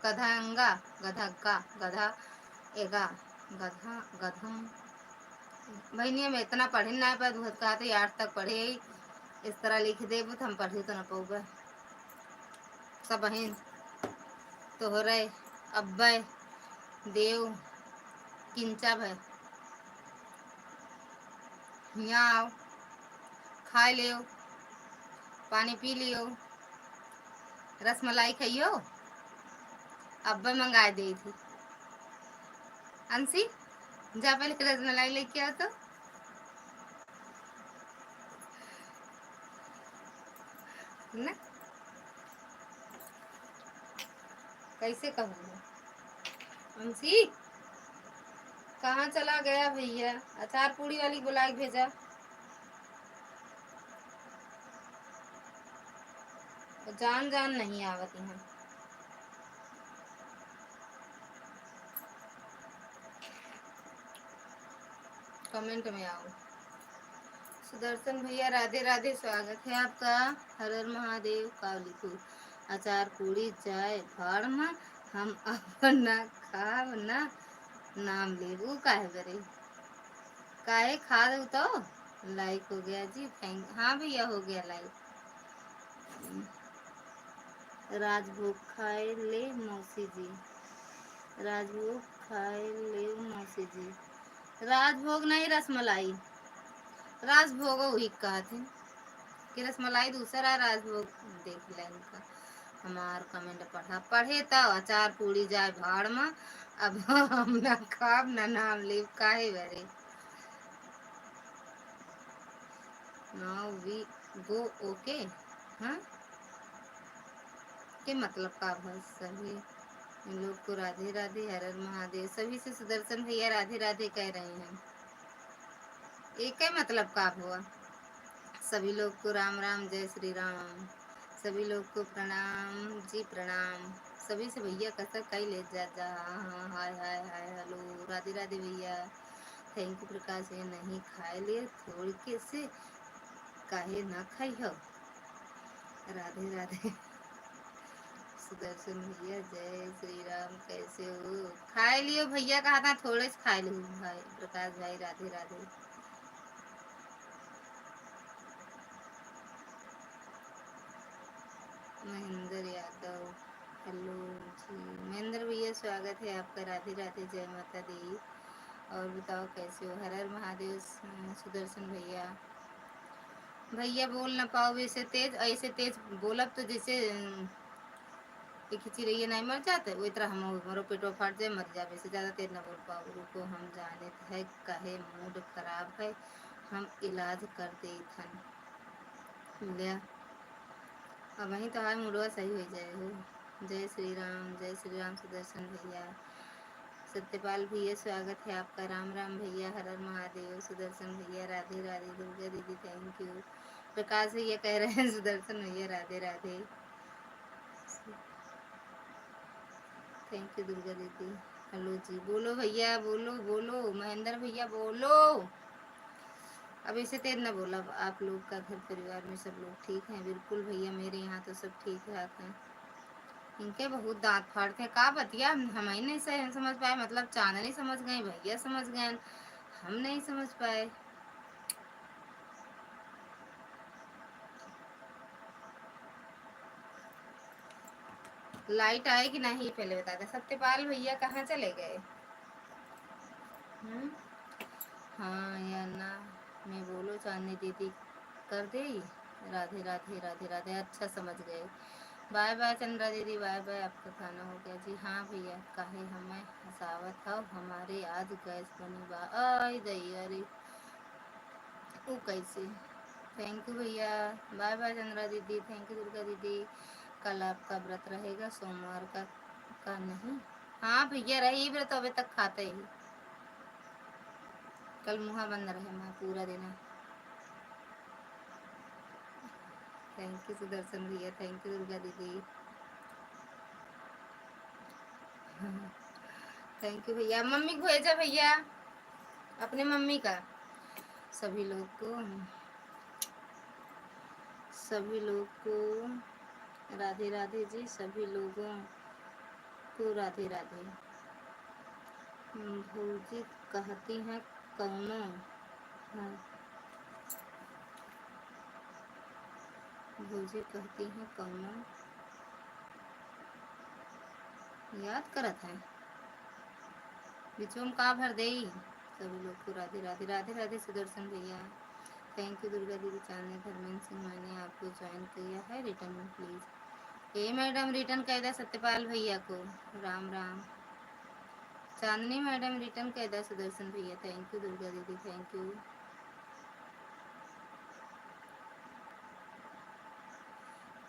गधंगा, गधक्का, गधा एगा, गधा गधम। बहनिया में इतना पढ़े ना पाए, बहुत कहते 8 तक पढ़े। इस तरह लिख दे तो हम पढ़े तो न पाऊगा। सब बहन तोहरे अब्बे देव किंचा भय यहाँ आओ, खा लियो, पानी पी लियो, रसमलाई खाइयो। अब्बा मंगाए दी थी। अंशी जा पहले रसमलाई लेके आओ तो। ना कैसे कहूँ अंशी, कहाँ चला गया भैया? अचार पूड़ी वाली बुलाई भेजा। जान जान नहीं आवत यहाँ। कमेंट में आओ। सुदर्शन भैया राधे राधे, स्वागत है आपका। हर हर महादेव। का लिखू अचार पूड़ी चाय भाड़ में हम अपना खाव ना नाम लेबू काहे बरे काहे खा दो तो लाइक हो गया जी, थैंक। हाँ भैया हो गया लाइक। राजभोग खाए ले मौसी जी, राजभोग खाए ले मौसी जी। राजभोग नहीं रसमलाई, राजभोग वही कहा थे कि रसमलाई दूसरा राजभोग। देख ले इनका हमार कमेंट पढ़ा पढ़े तब अचार पूड़ी जाए भाड़ में अब हम ना खाब ना नाम ले काहे बरे। नाउ वी गो ओके। हाँ के मतलब का बस सभी लोग को राधे राधे, हर हर महादेव। सभी से सुदर्शन भैया राधे राधे कह रहे हैं। एक ही मतलब का हुआ। सभी लोग को राम राम, जय श्री राम। सभी लोग को प्रणाम जी, प्रणाम। सभी से भैया कैसा कई ले जा। हाँ हाय हाय हाय हेलो राधे राधे भैया। थैंक यू प्रकाश। ये नहीं खाए लिए थोड़ी के से काहे ना खाई हो। राधे राधे। सुदर्शन भैया जय श्री राम, कैसे हो। खाए लियो भैया कहा था थोड़े से खाए लियो भाई प्रकाश भाई। राधे राधे। महेंद्र यादव हेलो जी। महेंद्र भैया स्वागत है आपका। राधे राधे, जय माता दी। और बताओ कैसे हो। हर हर महादेव। सुदर्शन भैया भैया बोल ना पाओ वैसे तेज, ऐसे तेज बोलब तो जैसे खिंची रही है नहीं मर जाते वो तरह हम मरो पेटो फाट जाए मर जाए। वैसे ज़्यादा तेज ना बोल पाओ। रुको हम जाने है कहे मूड खराब है हम इलाज कर दे थन लिया। अब वहीं तो हाय मुड़वा सही हो जाए हो। जय श्री राम, जय श्री राम। सुदर्शन भैया। सत्यपाल भैया स्वागत है आपका। राम राम भैया, हर हर महादेव। सुदर्शन भैया राधे राधे। दुर्गा दीदी थैंक यू। प्रकाश भैया कह रहे हैं सुदर्शन भैया राधे राधे। थैंक यू दुर्गा दीदी। हेलो जी बोलो भैया, बोलो बोलो महेंद्र भैया बोलो। अब ऐसे तेज ना बोला। आप लोग का घर परिवार में सब लोग ठीक हैं। बिल्कुल भैया मेरे यहाँ तो सब ठीक ठाक हैं। इनके बहुत दांत फाड़ते हैं का बतिया हम ही नहीं समझ पाए। मतलब चांदनी समझ गए, भैया समझ गए, हम नहीं समझ पाए। लाइट आए कि नहीं पहले बता दे। सत्यपाल भैया कहाँ चले गए। हाँ या ना मैं बोलो चांदनी दीदी कर दे। राधे राधे राधे राधे। अच्छा समझ गए। बाय बाय चंद्रा दीदी, बाय बाय। आपका खाना हो गया जी। हाँ भैया काहे हमें हसावत हो। हमारे आज गैस बनी बा आई दई अरे वो कैसे। थैंक यू भैया। बाय बाय चंद्रा दीदी। थैंक यू दुर्गा दीदी। कल आपका व्रत रहेगा सोमवार का नहीं। हाँ भैया रही व्रत अभी तक खाते ही। कल मुँह बंद रहे माँ पूरा दिन। थैंक यू सुदर्शन भैया। थैंक यू दुर्गा दीदी। थैंक यू भैया। मम्मी को भेजा भैया अपने मम्मी का। सभी लोग को, सभी लोग को राधे राधे जी। सभी लोगों को राधे राधे। भौजी कहती हैं कौनो। हाँ भौजी कहती हैं कौनो याद करत है बिचोम का भर दे। सभी लोग को राधे राधे। राधे राधे सुदर्शन भैया। थैंक यू दुर्गा दीदी। चांदनी धर्मेंद्र सिंह मैंने आपको ज्वाइन किया है रिटर्न में प्लीज़। ए मैडम रिटर्न कह दे सत्यपाल भैया को। राम राम। चांदनी मैडम रिटर्न कह दे सुदर्शन भैया। थैंक यू दुर्गा दीदी। Thank U.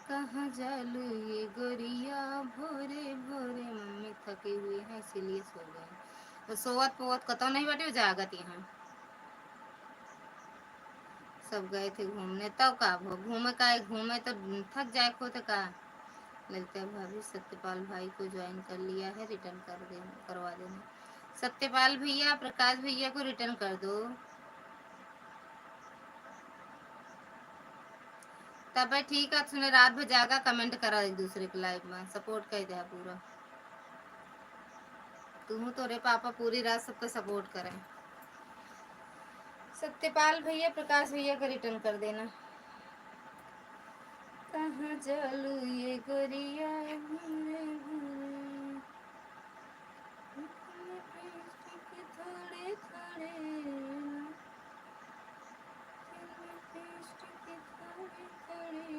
कहाँ जालू ये गोरिया भोरे भोरे। मम्मी थके हुए हैं इसीलिए सो गए। तो सोवत पोवत कतो नहीं बैठे जागत यहाँ। सब गए थे घूमने तब का घूमे का घूमे तो थक जाए खो तो का। ललिता भाभी सत्यपाल भाई को ज्वाइन कर लिया है रिटर्न कर दे करवा देना। सत्यपाल भैया प्रकाश भैया को रिटर्न कर दो। तब भाई ठीक है, सुने रात भर जागा कमेंट करा एक दूसरे के लाइव में सपोर्ट कर दे पूरा। तुम तो रे पापा पूरी रात सबका सपोर्ट करें। सत्यपाल भैया प्रकाश भैया का रिटर्न कर देना। कहाँ चलू ये गोरिया भूरे भूरे, थोड़े थोड़े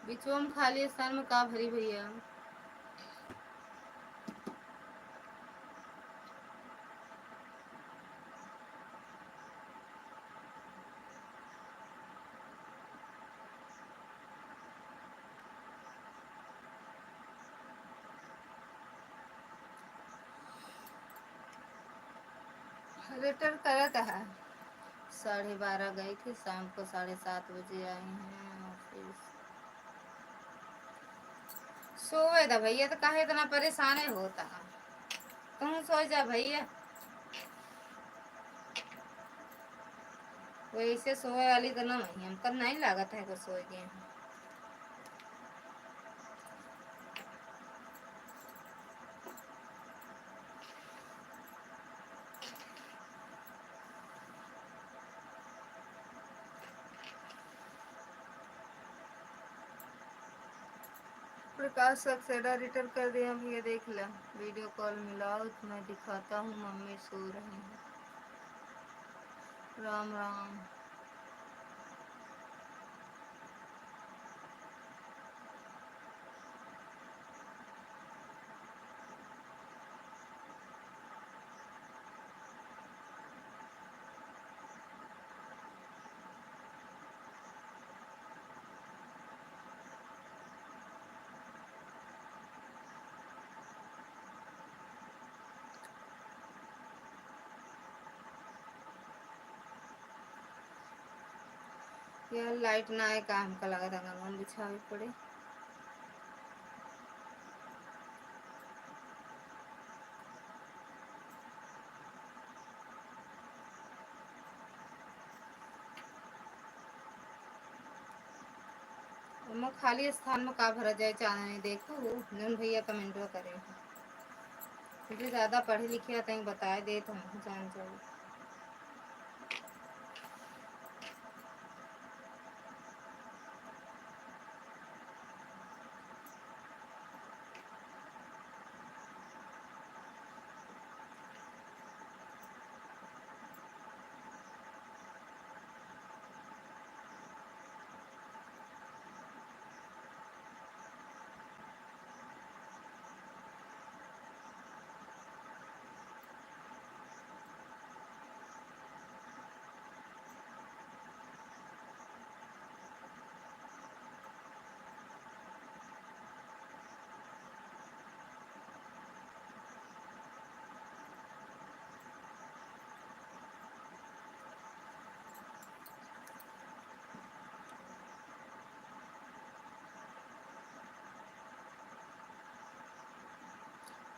बिचोम खाली स्थान में का भरी भैया। रिटर्न करत है 12:30 गई थी, शाम को 7:30 बजे आई हैं ऑफिस। सोए था भैया, तो काहे इतना परेशान है होता। तुम सो जा भैया, वैसे सोए वाली तो ना वही हमको नहीं लागत है को सोए गए हैं। प्रकाश सक्सेना रिटर्न कर दिया भैया, देख ला वीडियो कॉल मिलाओ तो मैं दिखाता हूँ, मम्मी सो रही हैं। राम राम। यार लाइट ना आए काम का लगा था गंगा बिछावे पड़े। मैं खाली स्थान में का भरा जाए चाहे देखो नन भैया कमेंट करे। मुझे ज्यादा पढ़े लिखे आता है बताए दे तो हम जान जाओ।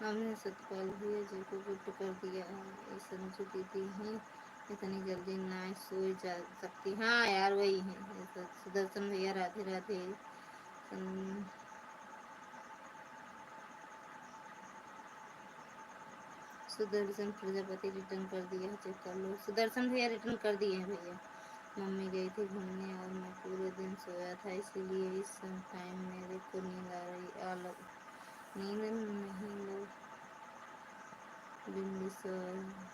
हमने सतपाल भैया जी को गिफ्ट कर दिया है, ये संजू दीदी हैं, इतनी जल्दी ना सो जा सकती। हाँ यार वही है सुदर्शन भैया, राधे राधे। सुदर्शन प्रजापति रिटर्न कर दिया है, चेक कर लो। सुदर्शन भैया रिटर्न कर दिए हैं भैया। मम्मी गई थी घूमने और मैं पूरे दिन सोया था, इसीलिए इस टाइम मेरे को नींद आ रही नींद नहीं लो Bindusar.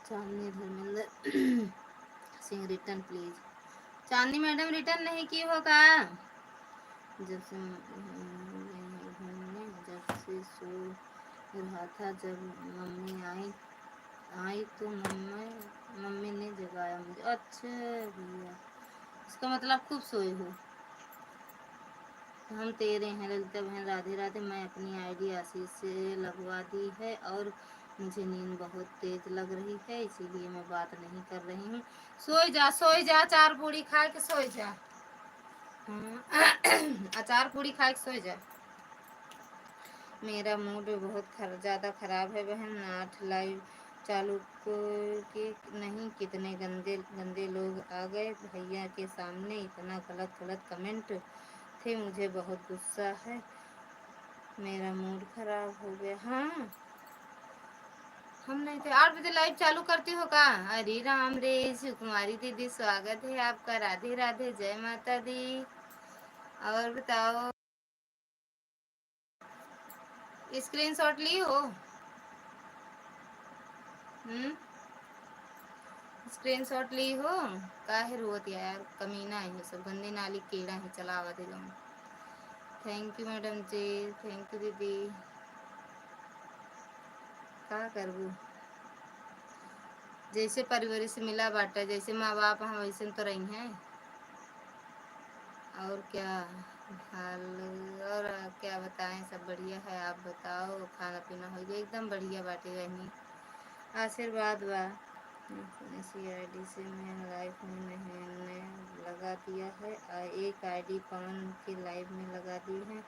Chandni Dharmendra Singh return please. Chandni madam return नहीं की होगा। जब से घूमने जब से सो रहा था, जब मम्मी आई आई तो मम्मी ने जगाया मुझे। अच्छा भैया, इसका मतलब खूब सोए हो। हम तेरे हैं ललिता बहन। राधे राधे। मैं अपनी आईडी आशीष से लगवा दी है और मुझे नींद बहुत तेज लग रही है, इसीलिए मैं बात नहीं कर रही हूँ। सोई जा, चार पूड़ी खा के सोई जा। अचार पूड़ी खा के सोई जा। मेरा मूड बहुत ज़्यादा ख़राब है बहन। 8 लाइव चालू के नहीं, कितने गंदे गंदे लोग आ गए भैया के सामने, इतना गलत गलत कमेंट थे, मुझे बहुत गुस्सा है, मेरा मूड ख़राब हो गया। हाँ, हम नहीं थे। 8 बजे लाइव चालू करती हो का? हरी राम रे सुकुमारी दीदी, स्वागत है आपका। राधे राधे, जय माता दी। और बताओ, स्क्रीनशॉट ली हो? स्क्रीनशॉट ली हो? काहे रोत यार, कमीना है सब, गंदी नाली कीड़ा है। चला आवा दे जाऊँ। Thank you madam ji, thank U दीदी। का करबू, जैसे परिवार से मिला बाटा, जैसे माँ बाप हम वैसे तो रही हैं। और क्या हाल, और क्या बताएं, सब बढ़िया है। आप बताओ, खाना पीना हो गया? एकदम बढ़िया बाटे रही, आशीर्वाद बा। इसी आईडी से मैं लाइव में नहीं लगा दिया है, एक आईडी पवन के लाइव में लगा दी है,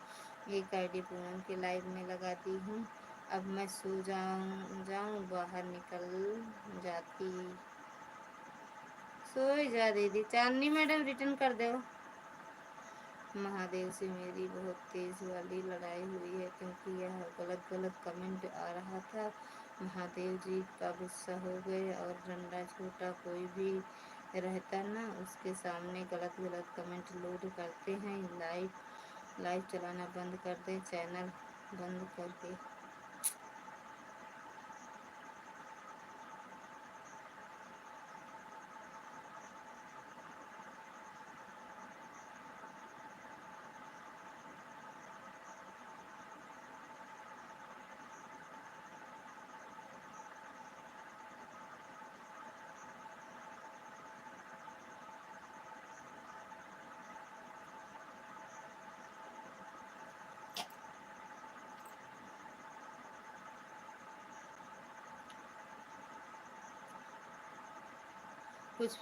एक आईडी पूनम के लाइव में लगा दी हूँ। अब मैं सो जाऊँ बाहर निकल जाती। सो जा दीदी। चांदनी मैडम रिटर्न कर दो। महादेव से मेरी बहुत तेज़ वाली लड़ाई हुई है, क्योंकि यह गलत गलत कमेंट आ रहा था। महादेव जी का गुस्सा हो गए, और डंडा छोटा कोई भी रहता ना, उसके सामने गलत गलत कमेंट लोड करते हैं। लाइव चलाना बंद कर दे, चैनल बंद करके। कुछ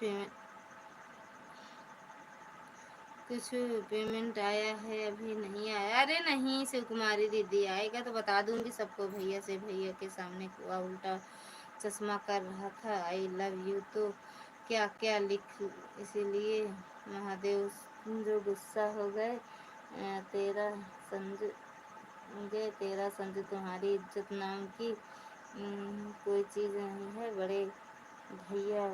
पेमेंट आया है? अभी नहीं आया। अरे नहीं शिव कुमारी दीदी, आएगा तो बता दूंगी सबको। भैया से भैया के सामने कुआ उल्टा चश्मा कर रहा था, आई लव यू तो क्या क्या लिख, इसीलिए महादेव जो गुस्सा हो गए। तेरा समझ तुम्हारी इज्जत नाम की कोई चीज़ नहीं है। बड़े भैया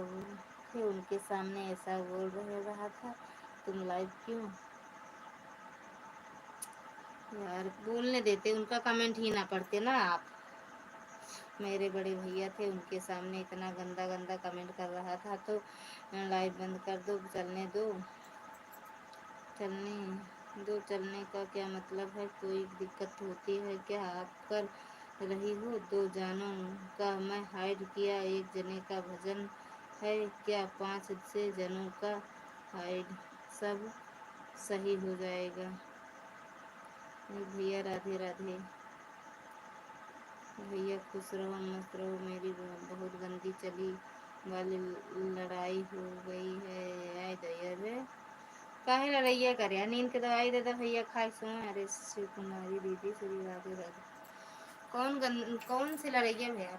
थे, उनके सामने ऐसा बोल रहा था, तुम लाइव क्यों? यार बोलने देते, उनका कमेंट ही ना पढ़ते ना आप। मेरे बड़े भैया थे, उनके सामने इतना गंदा गंदा कमेंट कर रहा था, तो लाइव बंद कर दो, चलने दो। चलने का क्या मतलब है? कोई दिक्कत होती है क्या? आप कर रही हो 2 जानों का मैं हाइड किया, एक जने का भजन है क्या? 5 जनों का हाइड, सब सही हो जाएगा। भैया राधे राधे। भैया खुश रहो मस्त रहो। मेरी बहुत गंदी चली वाली लड़ाई हो गई है। आय दया रे, काहे लड़ाइया करे? नींद के दवाई दे दे भैया, खाए सो। अरे शिव कुमारी दीदी, श्री राधे राधे। कौन सी लड़ाइया भैया?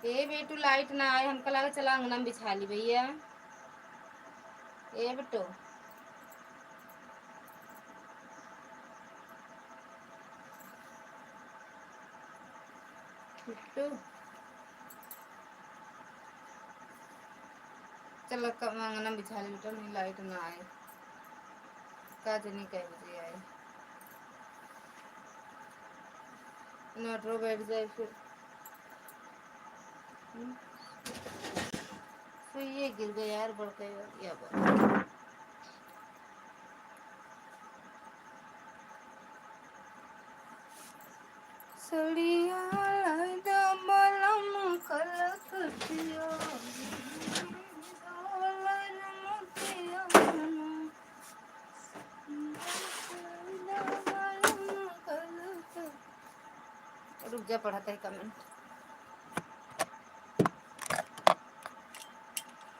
ए बेटू लाइट ना आए, हमका लगा चला अंगना में बिछा ली भैया। ए बेटो, बिट्टू चलो अंगना में बिछा ली बेटा, नहीं लाइट ना आए। का जनी कह बजे आए। मेट्रो बैठ जाए फिर। तो ये गिर गया यार, बढ़ गया या बात। सड़िया लादा मलम कलकतिया डॉलर मोतिया रुक जा, पढ़ाता है कमेंट।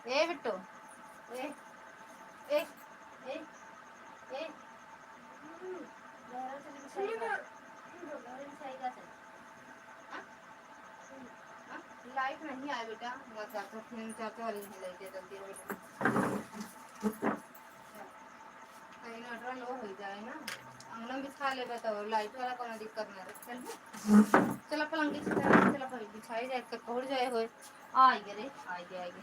ए बिट्टू, ए ए ए ए लाइट नहीं आया बेटा, चाचा चाचा वाली नहीं लाइट है, जल्दी हो बेटा, कहीं ना लो हो जाए ना। अंगना बिछा ले बताओ, लाइट वाला कोनो दिक्कत ना रहे। चला पलंग चला बिछाई जाए, कौड़ जाए हो आएगे रे, आएगे।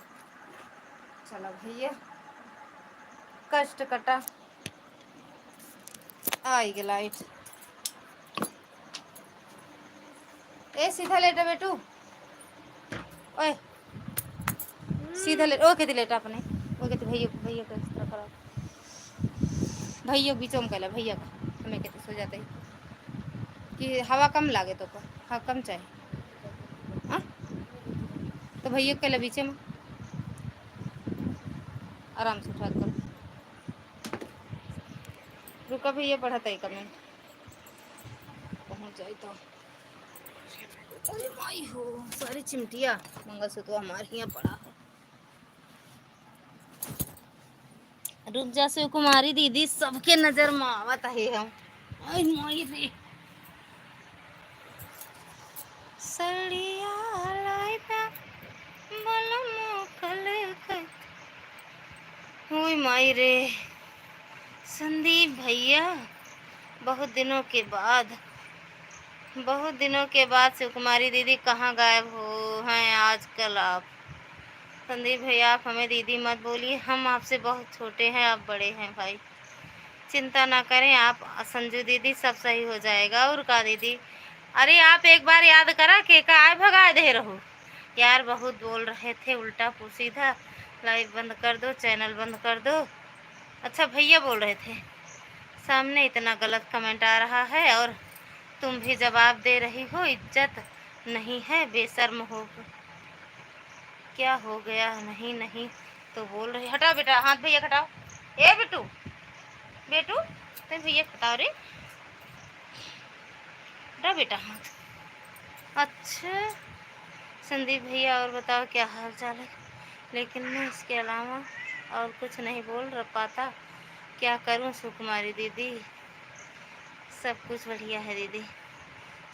चला भैया, कष्ट कटा आएगी लाइट। ए सीधा लेटा बेटू, ओए सीधा ले, ओ कहती लेटा अपने, ओ कहती भैया का इस तरह करा, भैया बीचों में कहला भैया का हमें कहते सो जाते कि हवा कम लागे तो का हवा कम चाहे हाँ, तो भैया कहला बीचे में आराम से उठा कर। रुका भैया, पढ़ाता है कमेंट, पहुँच जाए तो। अरे माई हो, सारी चिमटिया मंगलसूत्र हमारे यहाँ पड़ा है। रुक जा शिव कुमारी दीदी, सबके नजर में आवत है हम। आई माई रे, सड़िया लाइदा मलम कलकतिया, ओए माई रे। संदीप भैया, बहुत दिनों के बाद शिव कुमारी दीदी कहाँ गायब हो हैं आजकल आप। संदीप भैया, आप हमें दीदी मत बोलिए, हम आपसे बहुत छोटे हैं, आप बड़े हैं भाई, चिंता ना करें आप। संजू दीदी सब सही हो जाएगा। और का दीदी, अरे आप एक बार याद करा के काय भगा दे रहो यार, बहुत बोल रहे थे उल्टा सीधा। लाइव बंद कर दो, चैनल बंद कर दो। अच्छा भैया बोल रहे थे, सामने इतना गलत कमेंट आ रहा है और तुम भी जवाब दे रही हो, इज्जत नहीं है, बेशर्म हो। क्या हो गया? नहीं तो बोल रही, हटाओ बेटा हाथ, भैया हटाओ। ए बेटू बेटू, तुम भैया हटाओ रे, हटाओ बेटा हाथ। अच्छा संदीप भैया, और बताओ क्या हाल चाल है? लेकिन मैं इसके अलावा और कुछ नहीं बोल पाता, क्या करूं सुकुमारी दीदी, सब कुछ बढ़िया है दीदी।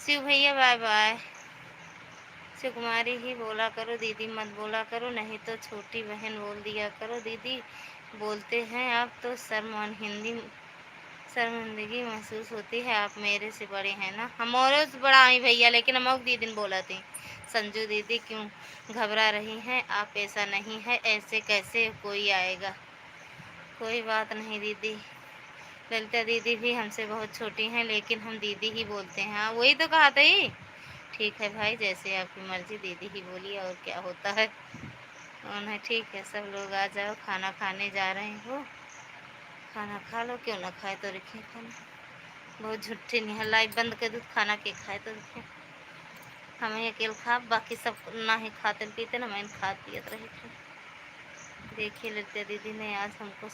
शिव भैया बाय बाय। शिव कुमारी ही बोला करो दीदी, मत बोला करो, नहीं तो छोटी बहन बोल दिया करो दीदी। बोलते हैं आप तो शर्मिंदगी महसूस होती है, आप मेरे से बड़े हैं ना। हम और से बड़ा आई भैया, लेकिन हम दीदी ने बोला थी। संजू दीदी क्यों घबरा रही हैं आप, ऐसा नहीं है, ऐसे कैसे कोई आएगा, कोई बात नहीं दीदी। ललिता दीदी भी हमसे बहुत छोटी हैं, लेकिन हम दीदी ही बोलते हैं। हाँ वही तो कहा था ही। ठीक है भाई, जैसे आपकी मर्जी, दीदी ही बोलिए, और क्या होता है। उन्हें ठीक है, सब लोग आ जाओ, खाना खाने जा रहे हो, खाना खा लो, क्यों ना खाए तो रखिए खाना। बहुत झूठी नहीं है, लाइव बंद कर दूँ, खाना के खाए तो रखे, हमें अकेले खा, बाकी सब ना ही खाते पीते ना, मैं खा पियत रही थी। देखिए ललिता दीदी ने आज हमको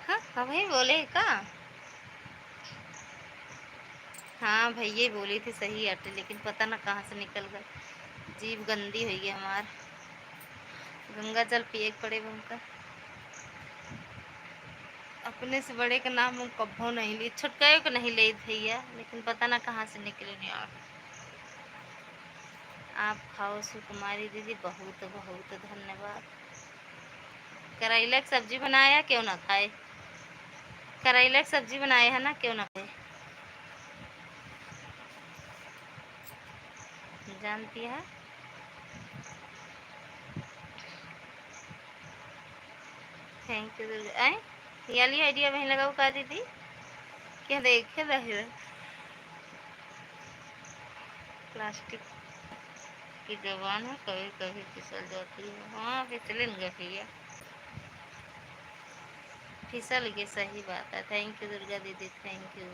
हाँ हमें बोले का, हाँ भैया बोली थी सही अटे, लेकिन पता ना कहाँ से निकल गए, जीभ गंदी हुई है हमार, गंगा जल पिए पड़े उनका। अपने से बड़े का नाम हम कब्बो नहीं ली, छुटकाए को नहीं ले भैया, लेकिन पता ना कहाँ से निकले यार। आप खाओ सुकुमारी दीदी, बहुत बहुत धन्यवाद। करेला की सब्जी बनाया, क्यों ना खाए, करेला की सब्जी बनाए है ना, क्यों ना खाए। जानती है, थैंक यू। आए ये वाली आइडिया वहीं लगाओ का दीदी, क्या देखे रहे प्लास्टिक की जबान है, कभी कभी फिसल जाती है। हाँ फिसलेंगे भैया, फिसल के, सही बात है। थैंक यू दुर्गा दीदी, थैंक यू।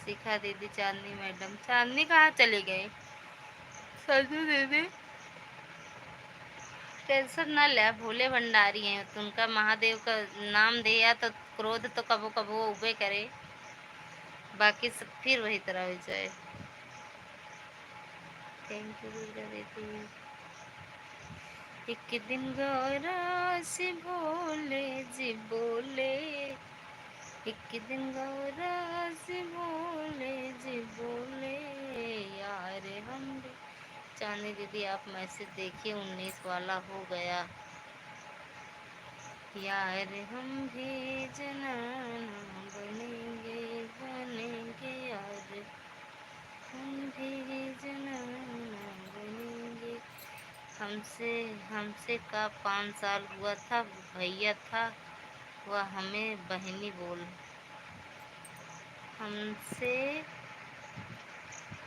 शिखा दीदी, चांदनी मैडम, चांदनी कहाँ चली गई? सजू दीदी, टेंशन न ले, भोले भंडारी हैं तो उनका महादेव का नाम दिया तो क्रोध तो कबो कबो उबे करे, बाकी सब फिर वही तरह हो जाए। थैंक यू दुर्गा दीदी। एक दिन गौरा से भोले जी बोले, एक दिन गौरा से भोले जी बोले, यार हम भी। चांदी दीदी आप मैसेज देखिए, 19 वाला हो गया। यार हम भी जनाना बनेंगे, बनेंगे यार, हम भी जनाना बनेंगे। हमसे हमसे का 5 साल हुआ था, भैया था वह हमें बहनी बोल। हमसे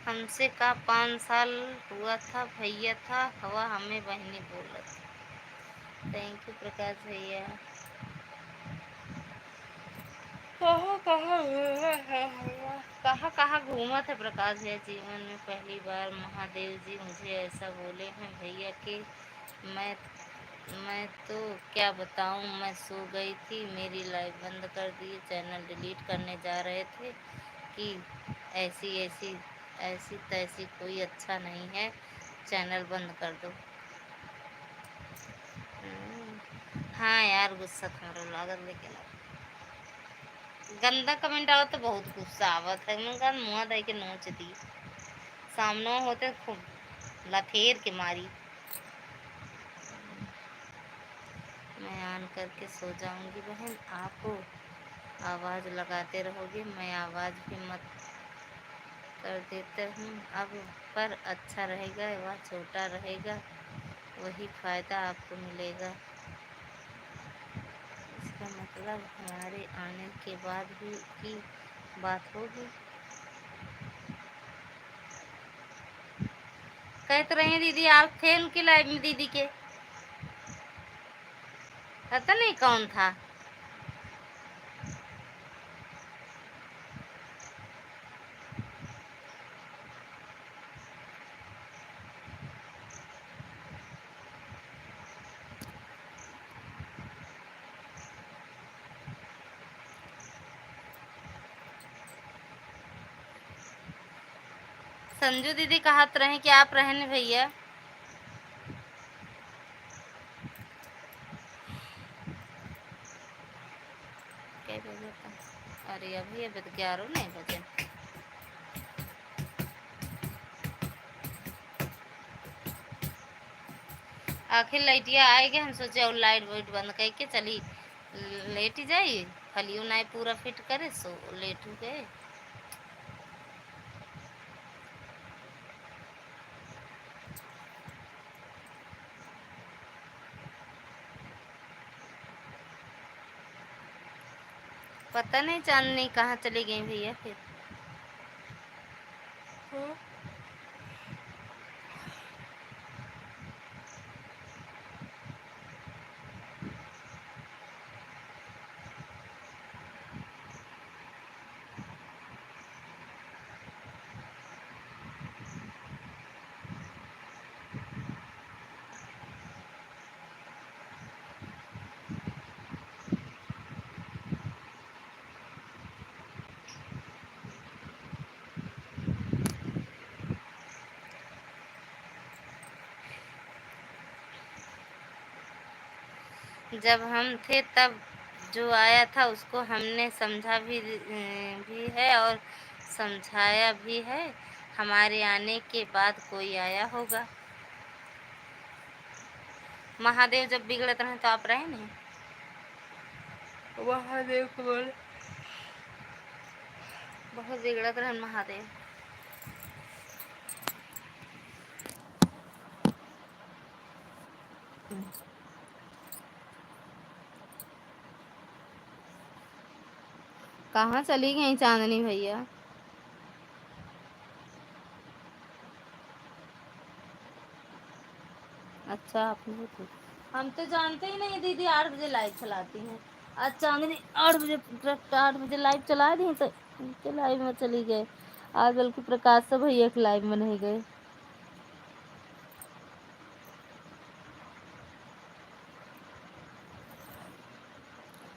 हमसे का 5 साल हुआ था, भैया था वह हमें बहनी बोला था। थैंक यू प्रकाश भैया। कहाँ कहाँ कहाँ घूमा था प्रकाश भैया जीवन में? पहली बार महादेव जी मुझे ऐसा बोले हैं भैया कि मैं मैं तो क्या बताऊं, मैं सो गई थी, मेरी लाइव बंद कर दिए, चैनल डिलीट करने जा रहे थे कि ऐसी ऐसी ऐसी तैसी कोई अच्छा नहीं है, चैनल बंद कर दो। हाँ यार गुस्सा थोड़ा लागत, लेकिन गंदा कमेंट आओ तो बहुत गुस्सा आवत है। मैं मुँह दे के नोच दी, सामने होते खूब लथेर के मारी। मैं ऑन करके सो जाऊंगी बहन, आप आवाज़ लगाते रहोगे, मैं आवाज़ भी मत कर देता हूँ अब, पर अच्छा रहेगा, वह छोटा रहेगा, वही फ़ायदा आपको मिलेगा। इसका मतलब हमारे आने के बाद भी की बात होगी। कहते रहे दीदी आप थे उनकी लाइफ में, दीदी के पता नहीं कौन था। संजू दीदी कहत रहे कि आप रहने भैया। क्या बजे था? अरे अभी अभी तो 11 नहीं बजे। आखिर लाइटिया आएगी, हम सोचे और लाइट वाइट बंद करके चली लेट ही जाइए, फलियो नहीं पूरा फिट करे सो लेट हो गए। पता नहीं चांदनी कहाँ चली गई भैया फिर। जब हम थे तब जो आया था उसको हमने समझा भी है और समझाया भी है, हमारे आने के बाद कोई आया होगा। महादेव जब बिगड़ते रहे तो आप रहे नहीं, महादेव को बोले बहुत बिगड़त रहे महादेव। कहाँ चली गई चांदनी भैया? अच्छा आपने तो, हम तो जानते ही नहीं दीदी 8 बजे लाइव चलाती हैं। आज चांदनी 8 बजे, करेक्ट 8 बजे लाइव चला दी तो उनके लाइव में चली गए। आज बल्कि प्रकाश से भैया के लाइव में नहीं गए।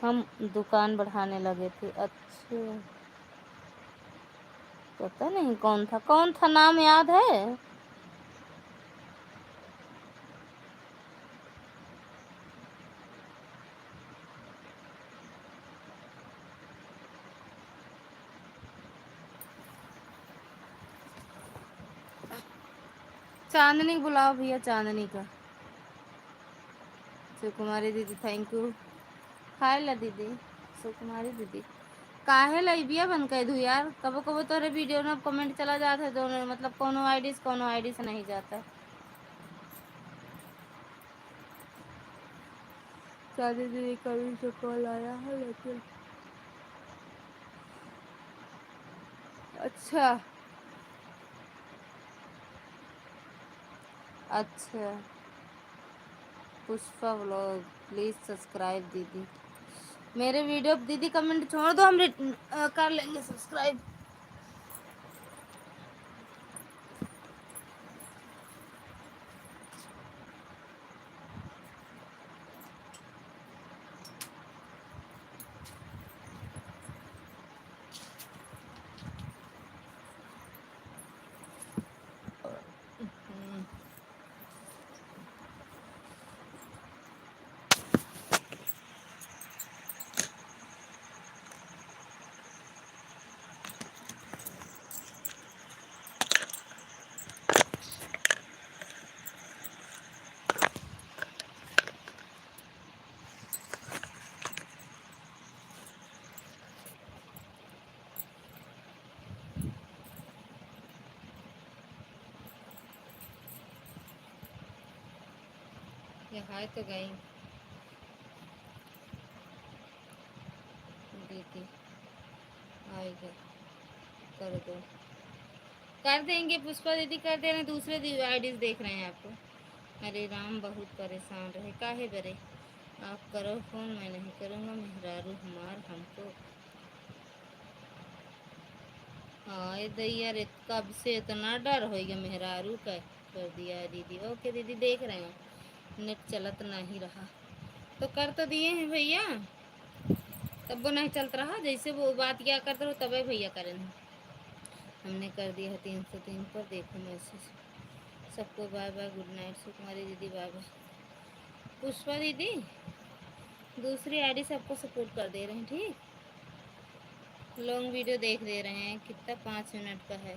हम दुकान बढ़ाने लगे थे। अच्छा, पता नहीं कौन था नाम याद है? चांदनी बुलाओ भैया, चांदनी का। सुकुमारी दीदी थैंक यू। खाए ला दीदी। सुकुमारी दीदी काहे लाइबिया बन कह दू यार, कबो कबो तोरे वीडियो में कमेंट चला जाता है दोनों, मतलब कोनो आईडी से नहीं जाता है। चांदनी दीदी कभी से कॉल आया है लेकिन अच्छा अच्छा। पुष्पा व्लॉग प्लीज़ सब्सक्राइब दीदी। मेरे वीडियो दीदी कमेंट छोड़ दो, हम कर लेंगे सब्सक्राइब। यहाँ तो गई दीदी, आएगा कर दो, कर देंगे पुष्पा दीदी, कर देना। दूसरे आईडीज देख रहे हैं आपको। अरे राम बहुत परेशान रहे काहे बरे। आप करो फोन, मैं नहीं करूँगा, मेहरारू हमार हमको। हाँ ये दैया रे, कब से इतना डर हो गया मेहरारू का। कर दिया है दीदी। ओके दीदी देख रहे हैं, नेट चलत नहीं रहा तो कर तो दिए हैं भैया, तब वो नहीं चलता रहा। जैसे वो बात क्या करते रहो तबे भैया करें। हमने कर दिया है 303 पर, देखो मैसेज। सबको बाय बाय, गुड नाइट सुकुमारी दीदी, बाय बाय। पुष्पा दीदी दूसरी आईडी सबको सपोर्ट कर दे रहे हैं, ठीक। लॉन्ग वीडियो देख दे रहे हैं, कितना 5 मिनट का है।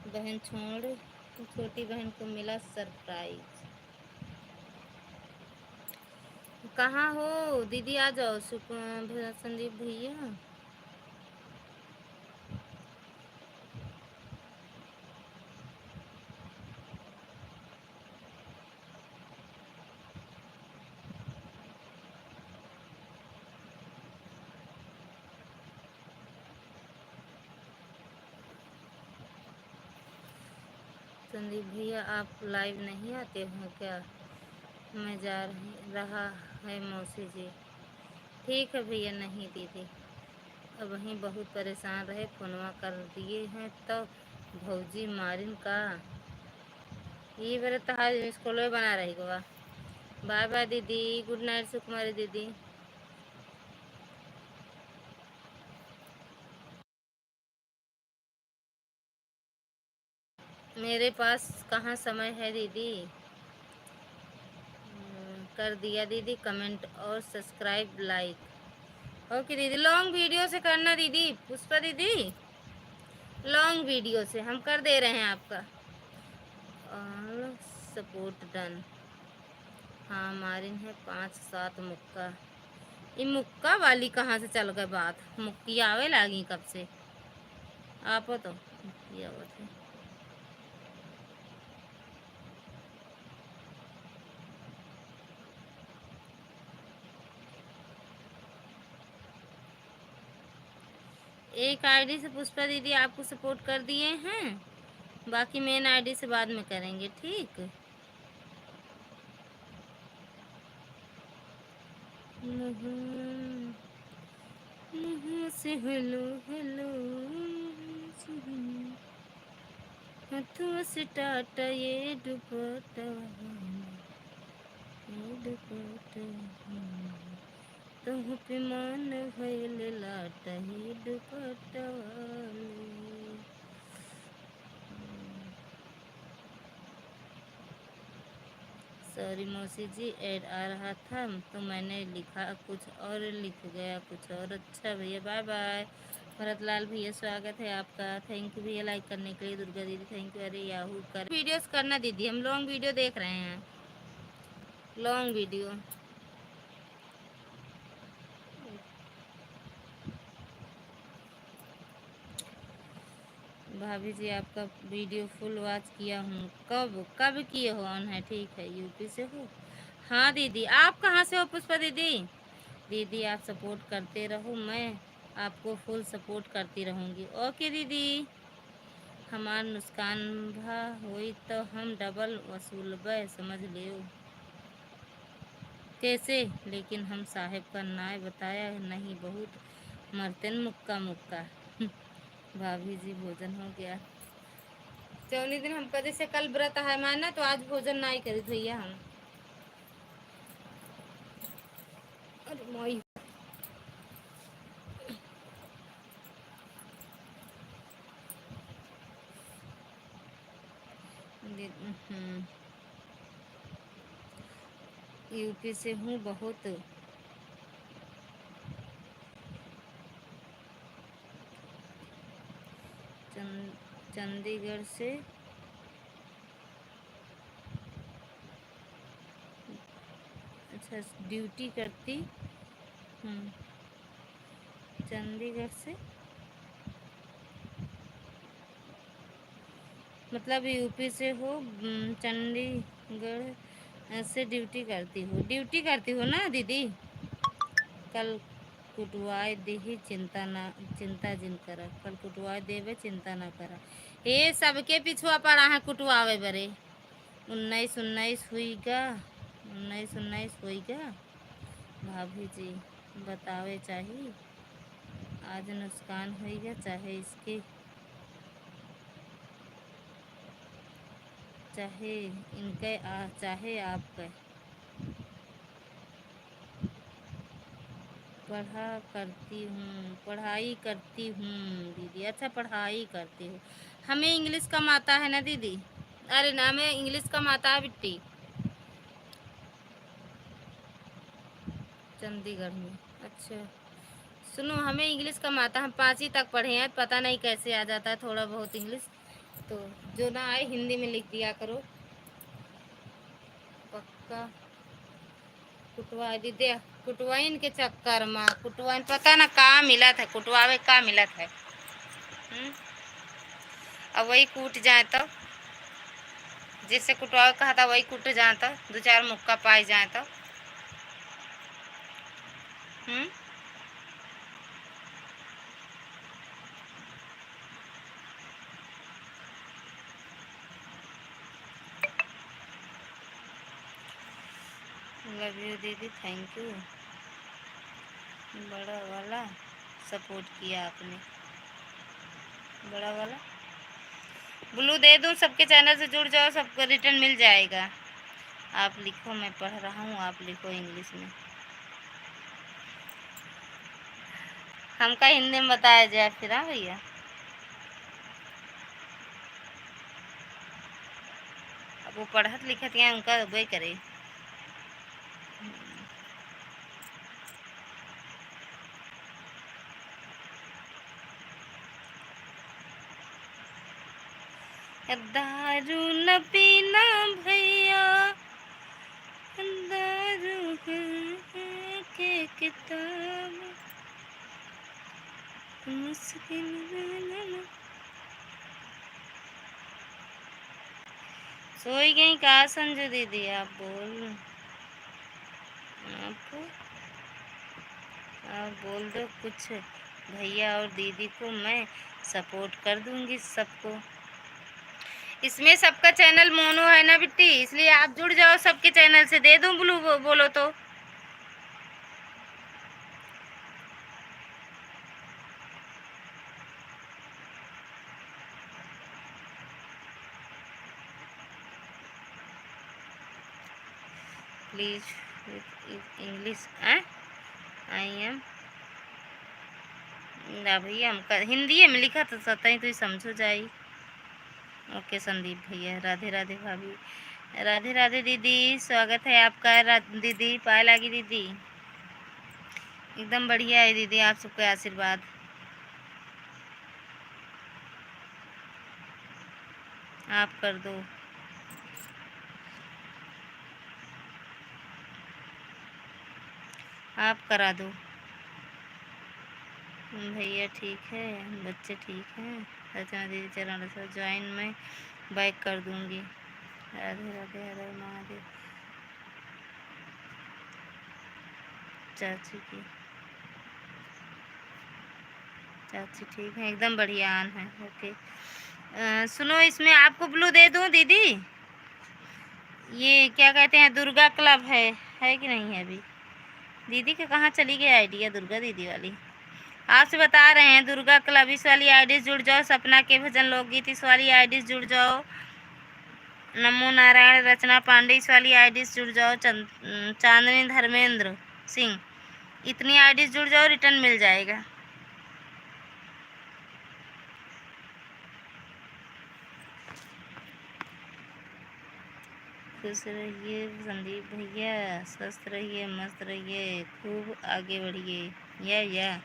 बहन छोड़, छोटी बहन को मिला सरप्राइज। कहाँ हो दीदी, आ जाओ। संदीप भैया संदीप भैया आप लाइव नहीं आते हो क्या? मैं जा रहा है मौसी जी। ठीक है भैया, नहीं दीदी अब वहीं बहुत परेशान रहे, फोनवा कर दिए हैं तो भौजी मारिन का। ये बड़े तहाज स्कूल बना रही गोवा। बाय बाय दीदी, गुड नाइट सुकुमारी दीदी। मेरे पास कहाँ समय है दीदी। कर दिया दीदी, कमेंट और सब्सक्राइब लाइक। ओके दीदी, लॉन्ग वीडियो से करना दीदी। पुष्पा दीदी लॉन्ग वीडियो से हम कर दे रहे हैं आपका। और सपोर्ट डन। हाँ मारिन है 5-7 मुक्का। ये मुक्का वाली कहाँ से चल गए बात, मुक्की आवे लागी कब से। आप हो तो मुक्की आवत है। एक आईडी से पुष्पा दीदी आपको सपोर्ट कर दिए हैं, बाकी मेन आईडी से बाद में करेंगे, ठीक। से हेलो हेलो हाथों से टाटा ये दुपट्टा तुम पे मान भइल लाटा ही दुपट्टा वाले। सॉरी मौसी जी, ऐड आ रहा था तो मैंने लिखा कुछ और लिख गया कुछ और। अच्छा भैया, बाय बाय। भरत लाल भैया स्वागत है आपका, थैंक यू भैया लाइक करने के लिए। दुर्गा दीदी थैंक यू। अरे याहू कर वीडियोस करना दीदी, हम लॉन्ग वीडियो देख रहे हैं, लॉन्ग वीडियो। भाभी जी आपका वीडियो फुल वॉच किया हूँ। कब कब किए हो? ऑन है, ठीक है। यूपी से हो? हाँ दीदी। आप कहाँ से हो पुष्पा दीदी? दीदी आप सपोर्ट करते रहो, मैं आपको फुल सपोर्ट करती रहूँगी। ओके दीदी। हमार नुकसान भा होई तो हम डबल वसूलबे, समझ लियो। कैसे? लेकिन हम साहेब का नाय बताया नहीं, बहुत मरतन मुक्का मुक्का। भाभी जी भोजन हो गया? चौनी दिन हमका जैसे कल व्रत है माना तो आज भोजन नहीं करी भैया हम। अरे मोई यूपी से हूँ बहुत। चंडीगढ़ से। अच्छा, ड्यूटी करती हूँ चंडीगढ़ से, मतलब यूपी से हो। चंडीगढ़ से ड्यूटी करती हो, ड्यूटी करती हो ना दीदी? कल कुटवाए देही चिंता जिन करा, कल कुटवाए देवे चिंता ना करा। ये सबके पिछुआ पड़ा है कुटवावे बरे। 19 हुईगा, 19 हुईगा। भाभी जी बतावे चाहिए, आज नुकसान होगा चाहे इसके, चाहे इनके चाहे आपके। पढ़ाई करती हूँ दीदी। अच्छा, पढ़ाई करती हूँ। हमें इंग्लिश कम आता है ना दीदी? अरे ना, हमें इंग्लिश कम आता है बिट्टी। चंडीगढ़ में? अच्छा सुनो, हमें इंग्लिश कम आता है, हम 5वीं तक पढ़े हैं, पता नहीं कैसे आ जाता है थोड़ा बहुत इंग्लिश। तो जो ना आए हिंदी में लिख दिया करो। पक्का कुटवा दीदी, कुटवाइन के चक्कर में कुटवाइन पता ना कहाँ मिला था, कुटवावे कहाँ मिला था। अब वही कूट जाए तो, जिससे कुटवावे कहा था वही कूट जाए तो, 2-4 मुक्का पाए जाए तो। लव यू दीदी, थैंक यू। बड़ा वाला सपोर्ट किया आपने, बड़ा वाला ब्लू दे दूं? सबके चैनल से जुड़ जाओ, सबको रिटर्न मिल जाएगा। आप लिखो, मैं पढ़ रहा हूँ, आप लिखो इंग्लिश में। हमका हिंदी में बताया जाए फिर। हाँ भैया, अब वो पढ़त लिखत हैं उनका वही करे। दारू न पीना भैया, दारू के किताब मुश्किल। सोई गई कहा संजू दीदी? आप आप बोल दो कुछ, भैया और दीदी को मैं सपोर्ट कर दूंगी सबको। इसमें सबका चैनल मोनो है ना बिट्टी, इसलिए आप जुड़ जाओ सबके चैनल से। दे दूं ब्लू बोलो तो? प्लीज इंग्लिश आई एम ना भैया, हम हिंदी में लिखा तो सतही तो समझो जाई। ओके संदीप भैया, राधे राधे भाभी, राधे राधे दीदी, स्वागत है आपका। दीदी पाए लागी दीदी, एकदम बढ़िया है दीदी, आप सबके आशीर्वाद। आप कर दो। आप करा दो भैया। ठीक है, बच्चे ठीक हैं? अच्छा दीदी चरण सर ज्वाइन में बैक कर दूंगी। राधे राधे, हरे महादेव। चाची की चाची ठीक है, एकदम बढ़िया आन है। ओके सुनो, इसमें आपको ब्लू दे दूं दीदी? ये क्या कहते हैं, दुर्गा क्लब है कि नहीं है अभी? दीदी के कहाँ चली गई आइडिया दुर्गा दीदी वाली? आपसे बता रहे हैं दुर्गा क्लब, इस वाली आईडी जुड़ जाओ। सपना के भजन लोकगीत, इस वाली आईडी जुड़ जाओ। नमो नारायण रचना पांडे, इस वाली आईडी जुड़ जाओ। चांदनी धर्मेंद्र सिंह, इतनी आईडी जुड़ जाओ, रिटर्न मिल जाएगा। खुश रहिए संदीप भैया, स्वस्थ रहिए, मस्त रहिए, खूब आगे बढ़िए। या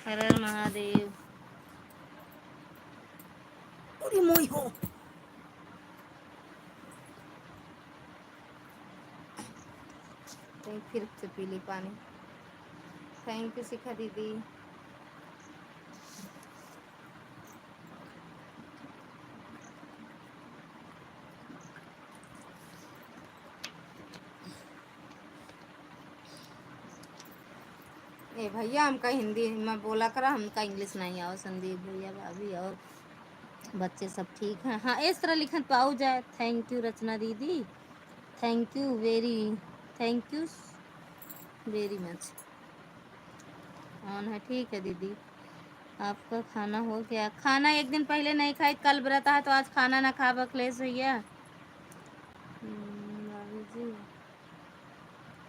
हर हर महादेव। अरे मोई हो, फिर से पी ली पानी। थैंक यू शिखा दीदी। ए भैया, हमका हिंदी में बोला करा, हमका इंग्लिश नहीं आओ। संदीप भैया, भाभी और बच्चे सब ठीक हैं? हाँ, इस तरह लिखन पाओ जाए। थैंक यू रचना दीदी, thank you thank U berry much. On है, ठीक है दीदी। आपका खाना हो गया? खाना एक दिन पहले नहीं खाई, कल व्रत है तो आज खाना ना खा बकलेश भैया। भाभी जी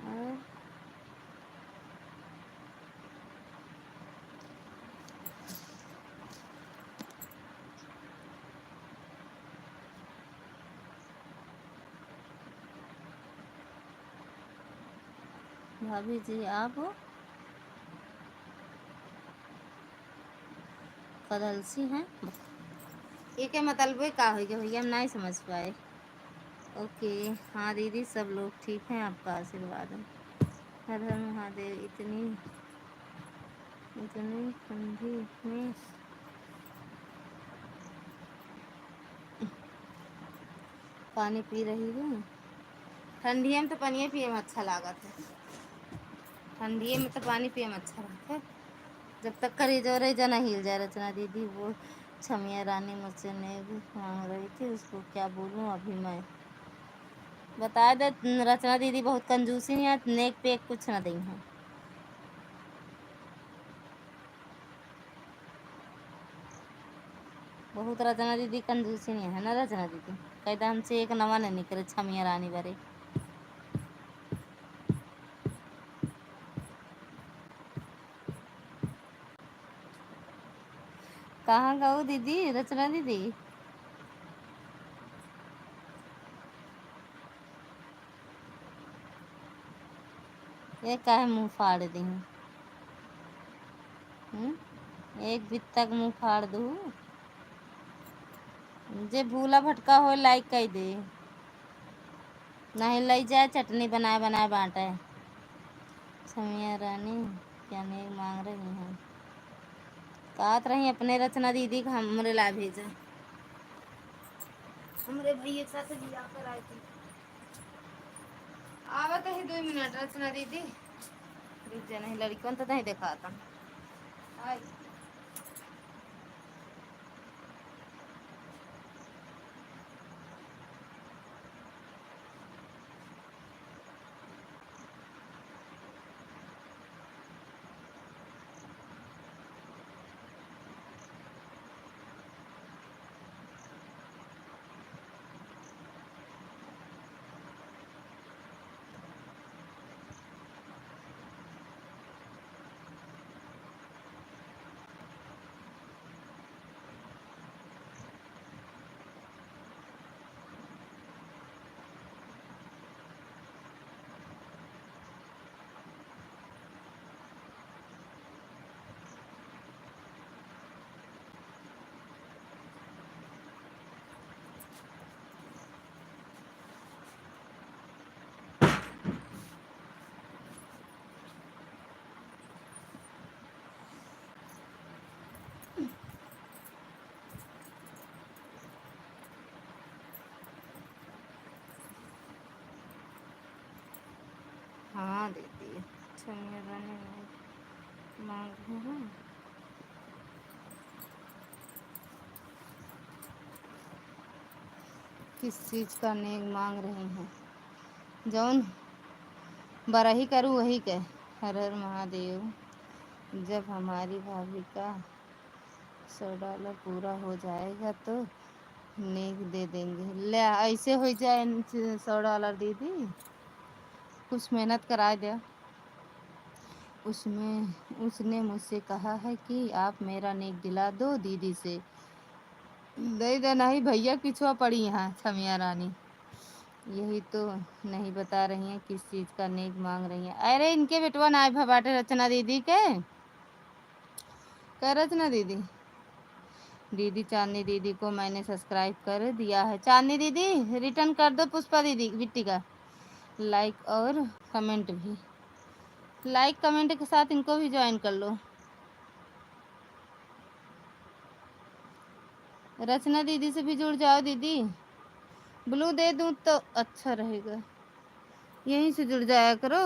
और भाभी जी आप कदलसी हैं? ये क्या मतलब है, का हो गया भैया, हम नहीं समझ पाए। ओके हाँ दीदी, सब लोग ठीक हैं, आपका आशीर्वाद है। हर हर महादेव। इतनी इतनी ठंडी में पानी पी रही हूँ। ठंडी में तो पानी पिए में अच्छा लागत है। ठंडी में तो पानी पिए में अच्छा लगता है। जब तक करेजा वरेजा ना हिल जाए। रचना दीदी, वो छमिया रानी मुझसे नेक मांग रही थी, उसको क्या बोलूँ अभी मैं? बता दे रचना दीदी, बहुत कंजूसी नहीं है, नेक पे कुछ ना दी है। बहुत रचना दीदी कंजूसी नहीं है ना रचना दीदी? कहता हमसे एक नवा नहीं निकले छमिया रानी बारे। कहाँ गाऊ दीदी, रचना दीदी? ये काहे मुंह फाड़ दी? एक बित तक मुंह फाड़ दू। जे भूला भटका हो लाइक कर दे, नहीं ले जाए चटनी बनाए बनाए बांटे। छमिया रानी क्या नेक मांग रही हैं? कहत रही अपने रचना दीदी का हमरे ला भेजा। हमारे भैया के साथ भी आकर आई थी। आवत है 2 मिनट रचना दीदी, रुक जा, नहीं लड़कन तो नहीं देखा था। हाँ दीदी, अच्छा मेरा नहीं मांग रहे हैं। किस चीज़ का नेक मांग रही हैं? जौन बराही करूँ वही कह। हर हर महादेव। जब हमारी भाभी का $100 पूरा हो जाएगा तो नेक दे देंगे। ले ऐसे हो जाए $100 दीदी, कुछ मेहनत करा दे। उसने मुझसे कहा है कि आप मेरा नेक दिला दो दीदी से। दे देना ही भैया, पिछुआ पड़ी यहाँ छमिया रानी। यही तो नहीं बता रही हैं किस चीज़ का नेक मांग रही हैं। अरे इनके बेटवा ना भबाटे रचना दीदी के कर। रचना दीदी, दीदी चांदनी दीदी को मैंने सब्सक्राइब कर दिया है। चांदनी दीदी रिटर्न कर दो पुष्पा दीदी बिट्टी का लाइक और कमेंट भी। लाइक कमेंट के साथ इनको भी ज्वाइन कर लो। रचना दीदी से भी जुड़ जाओ दीदी। ब्लू दे दूँ तो अच्छा रहेगा, यहीं से जुड़ जाया करो।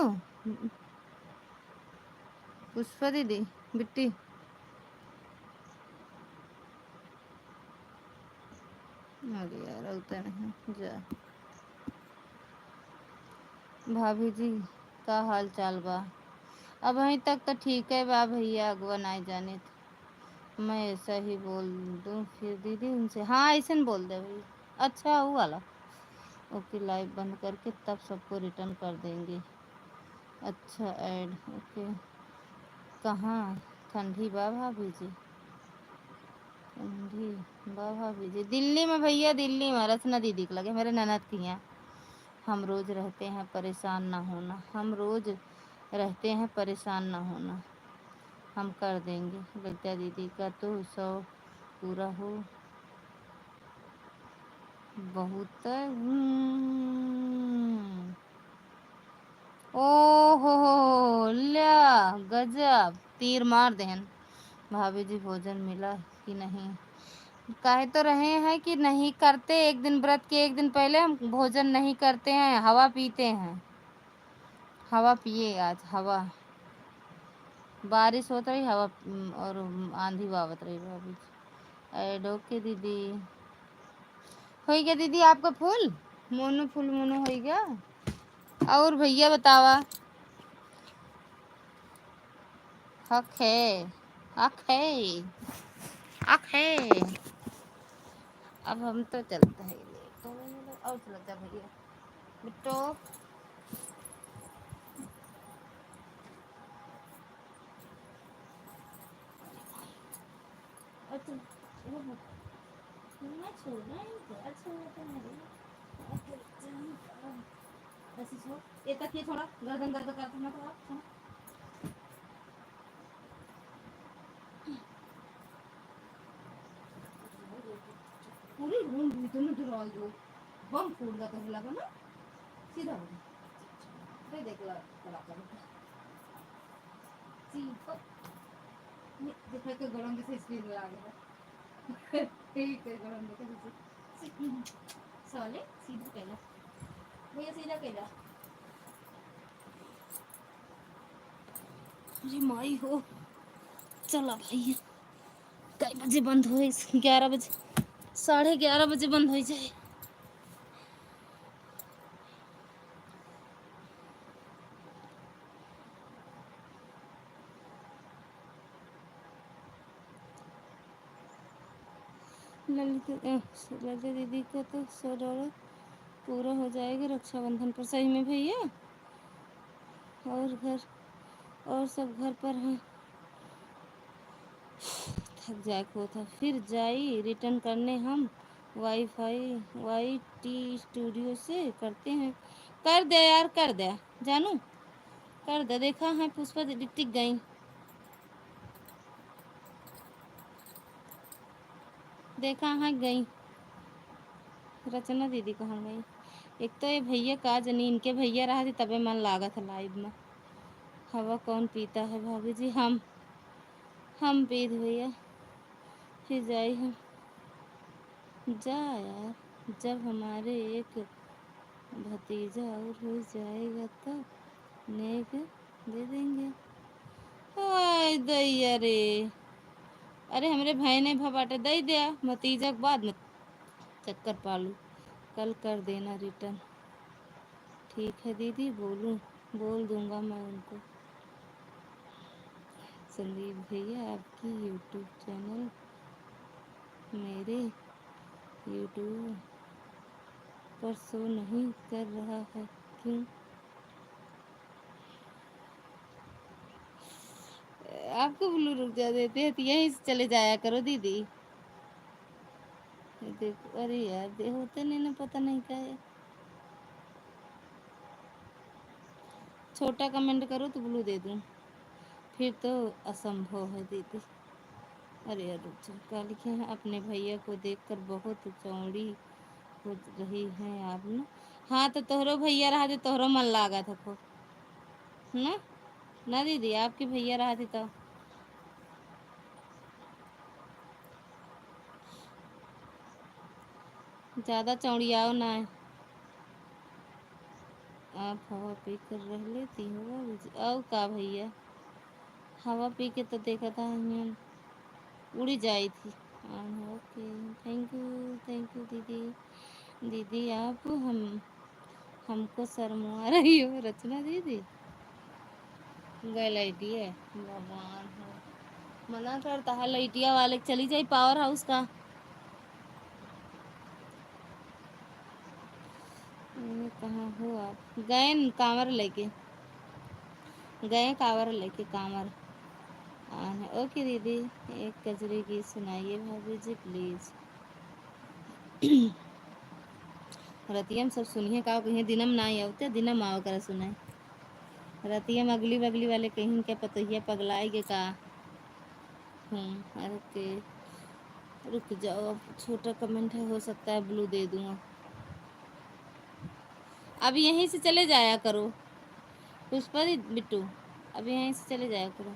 पुष्पा दीदी बिट्टी, अरे यार होता नहीं जा। भाभी जी का हाल चाल बा? अब वहीं तक तो ठीक है बा भैया, अगवा नहीं जाने तो मैं ऐसा ही बोल दूँ फिर दीदी उनसे। हाँ ऐसे बोल दे भाई। अच्छा वो वाला ओके, लाइव बंद करके तब सबको रिटर्न कर देंगे। अच्छा ऐड ओके। कहाँ ठंडी बा भाभी जी? ठंडी बा भाभी जी दिल्ली में भैया, दिल्ली में। रचना दीदी को लगे मेरे ननद की यहाँ। हम रोज़ रहते हैं परेशान ना होना, हम रोज़ रहते हैं परेशान ना होना, हम कर देंगे। ललिता दीदी का तो 100 पूरा हो बहुत। ओ हो ल्या गजब, तीर मार देहन। भाभी जी भोजन मिला कि नहीं? कहे तो रहे हैं कि नहीं करते, एक दिन व्रत के एक दिन पहले हम भोजन नहीं करते हैं, हवा पीते हैं। हवा पिए आज हवा। बारिश होत रही हवा और आंधी बावत रही भाभी। ऐड ओके दीदी। हो गया दीदी आपका फूल मोनो, फुल मोनो हो गया। और भैया बतावा। हक है, हक है, हक है। अब हम तो चलते हैं और चलता भैया बिट्टो। अच्छा मैं छोड़ना है, अच्छा होता है। ऐसे छोड़, ये तक ये छोड़ा, गर्दन दर्द करता ना तो आप पूरी रूम भीतर में डुरा दो। बम फूट का तो लगा ना सीधा हो गया। देख ला करा कर सी को देखा के गरम जैसे स्क्रीन लगा गया। ठीक है गरम देखा जैसे साले सीधा कहला भैया सीधा कहला। अरे माई हो, चला भैया कई बजे बंद हो? 11 बजे, 11:30 बजे बंद हो जाए। ललिता दीदी का तो $100 पूरा हो जाएगा रक्षाबंधन पर। सही में भैया? और सब घर पर हैं। थक जाए को था, फिर जाई रिटर्न करने हम वाई टी स्टूडियो से करते हैं। कर दे यार, कर दे जानू, कर दे। देखा है पुष्पा टिक गई, देखा है गई। रचना दीदी कहाँ गई? एक तो ये भैया का जनी, इनके भैया रहा थी तबे मन लागा था लाइव में। हवा कौन पीता है भाभी जी? हम पीत भैया। फिर जाई हम जा यार, जब हमारे एक भतीजा और हो जाएगा तो नेक दे देंगे। हाय दैया रे, अरे हमरे भाई ने भबाटे दे दिया भतीजा के बाद में चक्कर पालू। कल कर देना रिटर्न। ठीक है दीदी, बोल दूंगा मैं उनको। संदीप भैया आपकी यूट्यूब चैनल मेरे यूट्यूब पर शो नहीं कर रहा है, क्यों? आपको ब्लू रुक जा देते हैं तो यहीं से चले जाया करो दीदी। देखो अरे यार होते नहीं ना, पता नहीं क्या है। छोटा कमेंट करो तो ब्लू दे दूँ, फिर तो असंभव है दीदी। अरे यार रुक जा, क्या लिखे हैं? अपने भैया को देखकर बहुत चौड़ी हो रही हैं आप ना। हाँ तो तोहरो भैया रहा थे, तोहरो मन लागा था खूब ना, ना दीदी? आपके भैया रहा थे तो ज़्यादा चौड़ियाओ ना है। आप हवा पी कर रह लेती हो और का भैया? हवा पी के तो देखा था उड़ी जाई थी। ओके, थैंक यू दीदी। दीदी आप हमको शर्मा रही हो रचना दीदी। गलती है भगवान हो, मना करता है लइटिया वाले चली जाई पावर हाउस का। कहाँ हो आप? गए कांवर लेके, गए कांवर लेके कांवर। ओके दीदी, एक कजरी गीत सुनाइए भाभी जी प्लीज। रतियम सब सुनिए का कहीं दिनम ना आवते, दिनम आओ कर सुनाए। रतियम अगली बगली वाले कहीं के पतोहिया पगलाएगे का। अरे के रुक जाओ, अब छोटा कमेंट है, हो सकता है ब्लू दे दूँगा। अब यहीं से चले जाया करो पुष्पा दी बिट्टू, अब यहीं से चले जाया करो।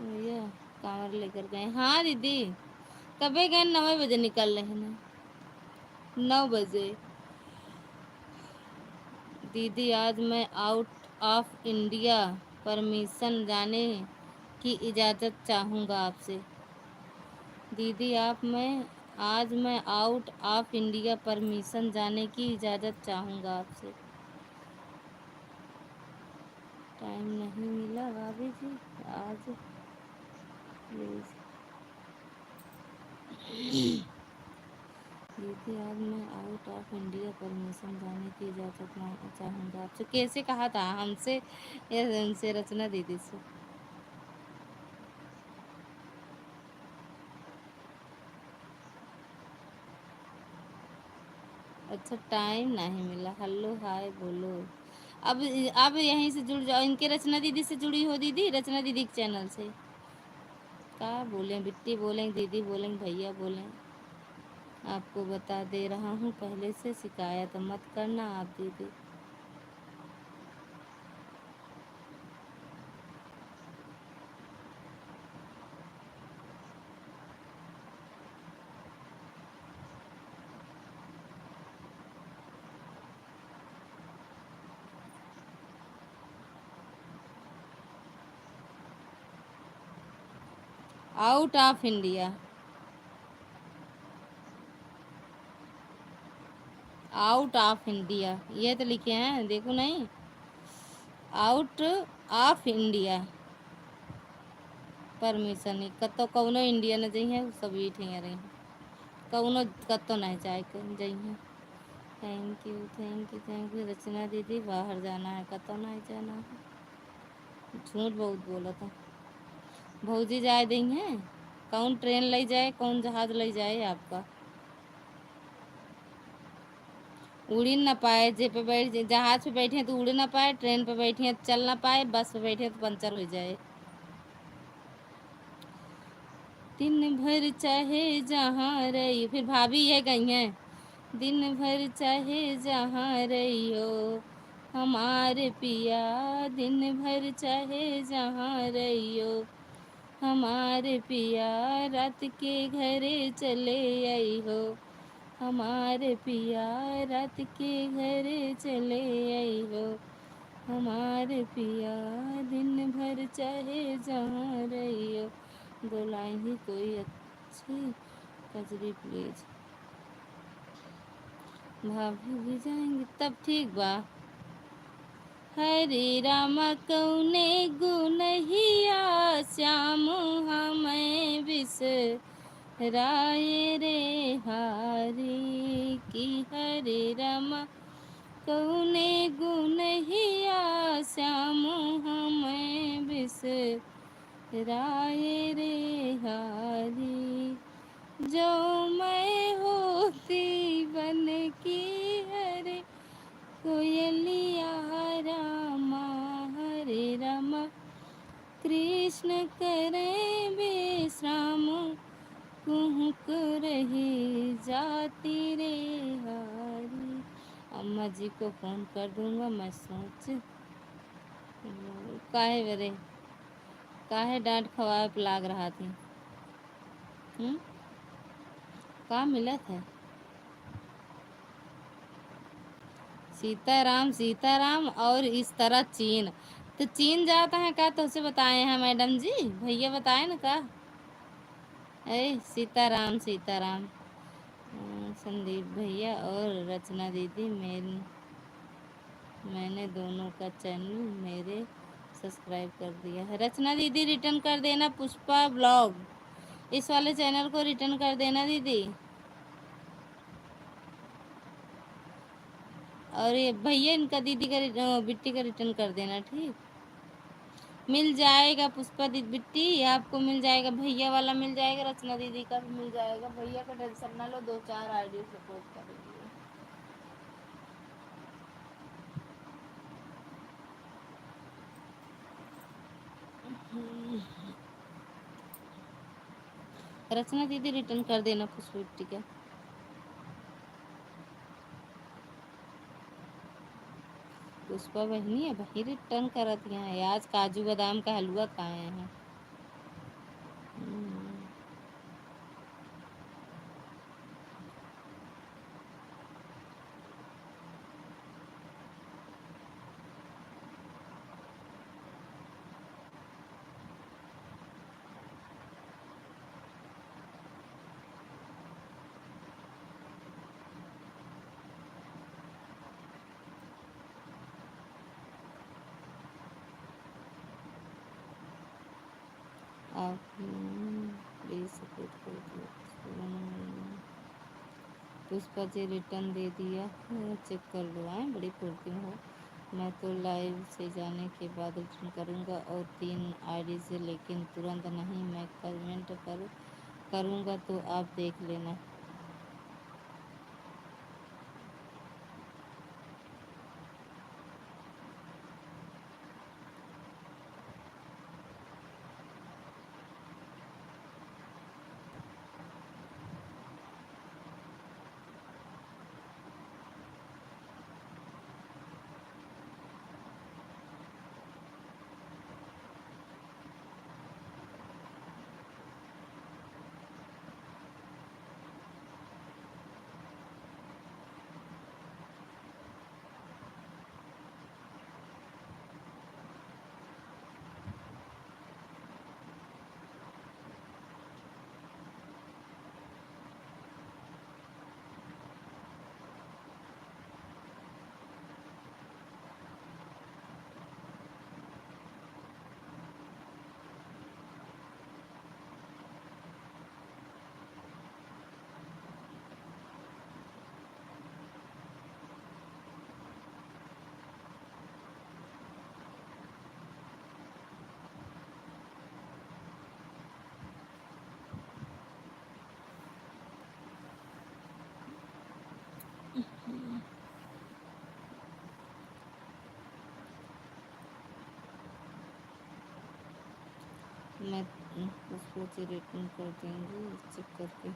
भैया कांवर लेकर गए? हाँ दीदी, कभी गए? 9 बजे निकल रहे हैं, 9 बजे। दीदी आज मैं आउट ऑफ इंडिया, परमिशन जाने की इजाज़त चाहूँगा आपसे। दीदी आज मैं आउट ऑफ इंडिया, परमिशन जाने की इजाज़त चाहूँगा आपसे। टाइम नहीं मिला भाभी जी आज, प्लीज़। दीदी आज मैं आउट ऑफ इंडिया, परमिशन जाने की इजाज़त चाहूँगा आपसे। कैसे कहा था? हमसे या उनसे? रचना दीदी से। अच्छा टाइम नहीं मिला, हेलो हाय बोलो। अब यहीं से जुड़ जाओ, इनके रचना दीदी से जुड़ी हो दीदी, रचना दीदी के चैनल से। क्या बोलें, बिट्टी बोलें, दीदी बोलें, भैया बोलें, आपको बता दे रहा हूँ पहले से, शिकायत मत करना आप दीदी। Out of India. Out of India ये तो लिखे हैं, देखो नहीं। आउट ऑफ इंडिया परमिशन नहीं कतो कौनो इंडिया न जइए सभी ठिया रही कौनो कतो नहीं चाहे जइए। Thank you thank you thank you. Rachna दीदी बाहर जाना है, कतो नहीं जाना है। झूठ बहुत बोला था। भौजी जाए देंगे, कौन ट्रेन ले जाए कौन जहाज ले जाए आपका। उड़ ही ना पाए, जे पे बैठ जहाज पे बैठे हैं तो उड़ ना पाए, ट्रेन पे बैठे हैं तो चल ना पाए, बस पे बैठे हैं तो पंचर हो जाए। दिन भर चाहे जहाँ रही, फिर भाभी ये गई हैं। दिन भर चाहे जहाँ रही हो हमारे पिया, दिन भर चाहे जहाँ रही हो हमारे पिया, रात के घरे चले आई हो हमारे पिया, रात के घरे चले आई हो हमारे पिया, दिन भर चाहे जहाँ रही हो। दो लाइन ही कोई अच्छी कजरी प्लीज। भाभी भी जाएंगे तब ठीक बा। हरे राम कौने गुनहिया श्याम हमें बिसराए रे हारी की। हरे राम कौने गुनहिया श्याम हमें बिसराए रे हारी, जो मैं होती बन की हरे कोयलिया रामा। हरे रामा कृष्ण करें विश्राम, कुहक रही जाती रे हारी। अम्मा जी को फ़ोन कर दूंगा मैं सोच। काहे बरे काहे डांट खवाए पे लाग रहा थी। का मिलत है। सीताराम सीताराम और इस तरह चीन। तो चीन जाता है का तो उसे बताए हैं मैडम जी, भैया बताए ना का। ए सीताराम सीताराम। संदीप भैया और रचना दीदी मैंने दोनों का चैनल मेरे सब्सक्राइब कर दिया है। रचना दीदी रिटर्न कर देना, पुष्पा ब्लॉग इस वाले चैनल को रिटर्न कर देना दीदी। और ये भैया इनका दीदी का बिट्टी का रिटर्न कर देना ठीक। मिल जाएगा पुष्पा दीदी बिट्टी आपको मिल जाएगा, भैया वाला मिल जाएगा, रचना दीदी का भी मिल जाएगा। भैया का टेंशन ना लो, 2-4 आईडी सपोर्ट करेंगे। रचना दीदी रिटर्न कर देना पुष्पा बिट्टी का। पुष्पा बहनी है वही रिटर्न करत हैं। आज काजू बादाम का हलवा खाए हैं। आप प्लीज सपोर्ट कर दो। पुष्पा जी रिटर्न दे दिया, चेक कर लो। आए बड़ी फुर्ती हो। मैं तो लाइव से जाने के बाद रिटर्न करूँगा और 3 आईडी से, लेकिन तुरंत नहीं। मैं कमेंट करूँगा तो आप देख लेना। मैं उसको रिटर्न कर देंगे चेक करके।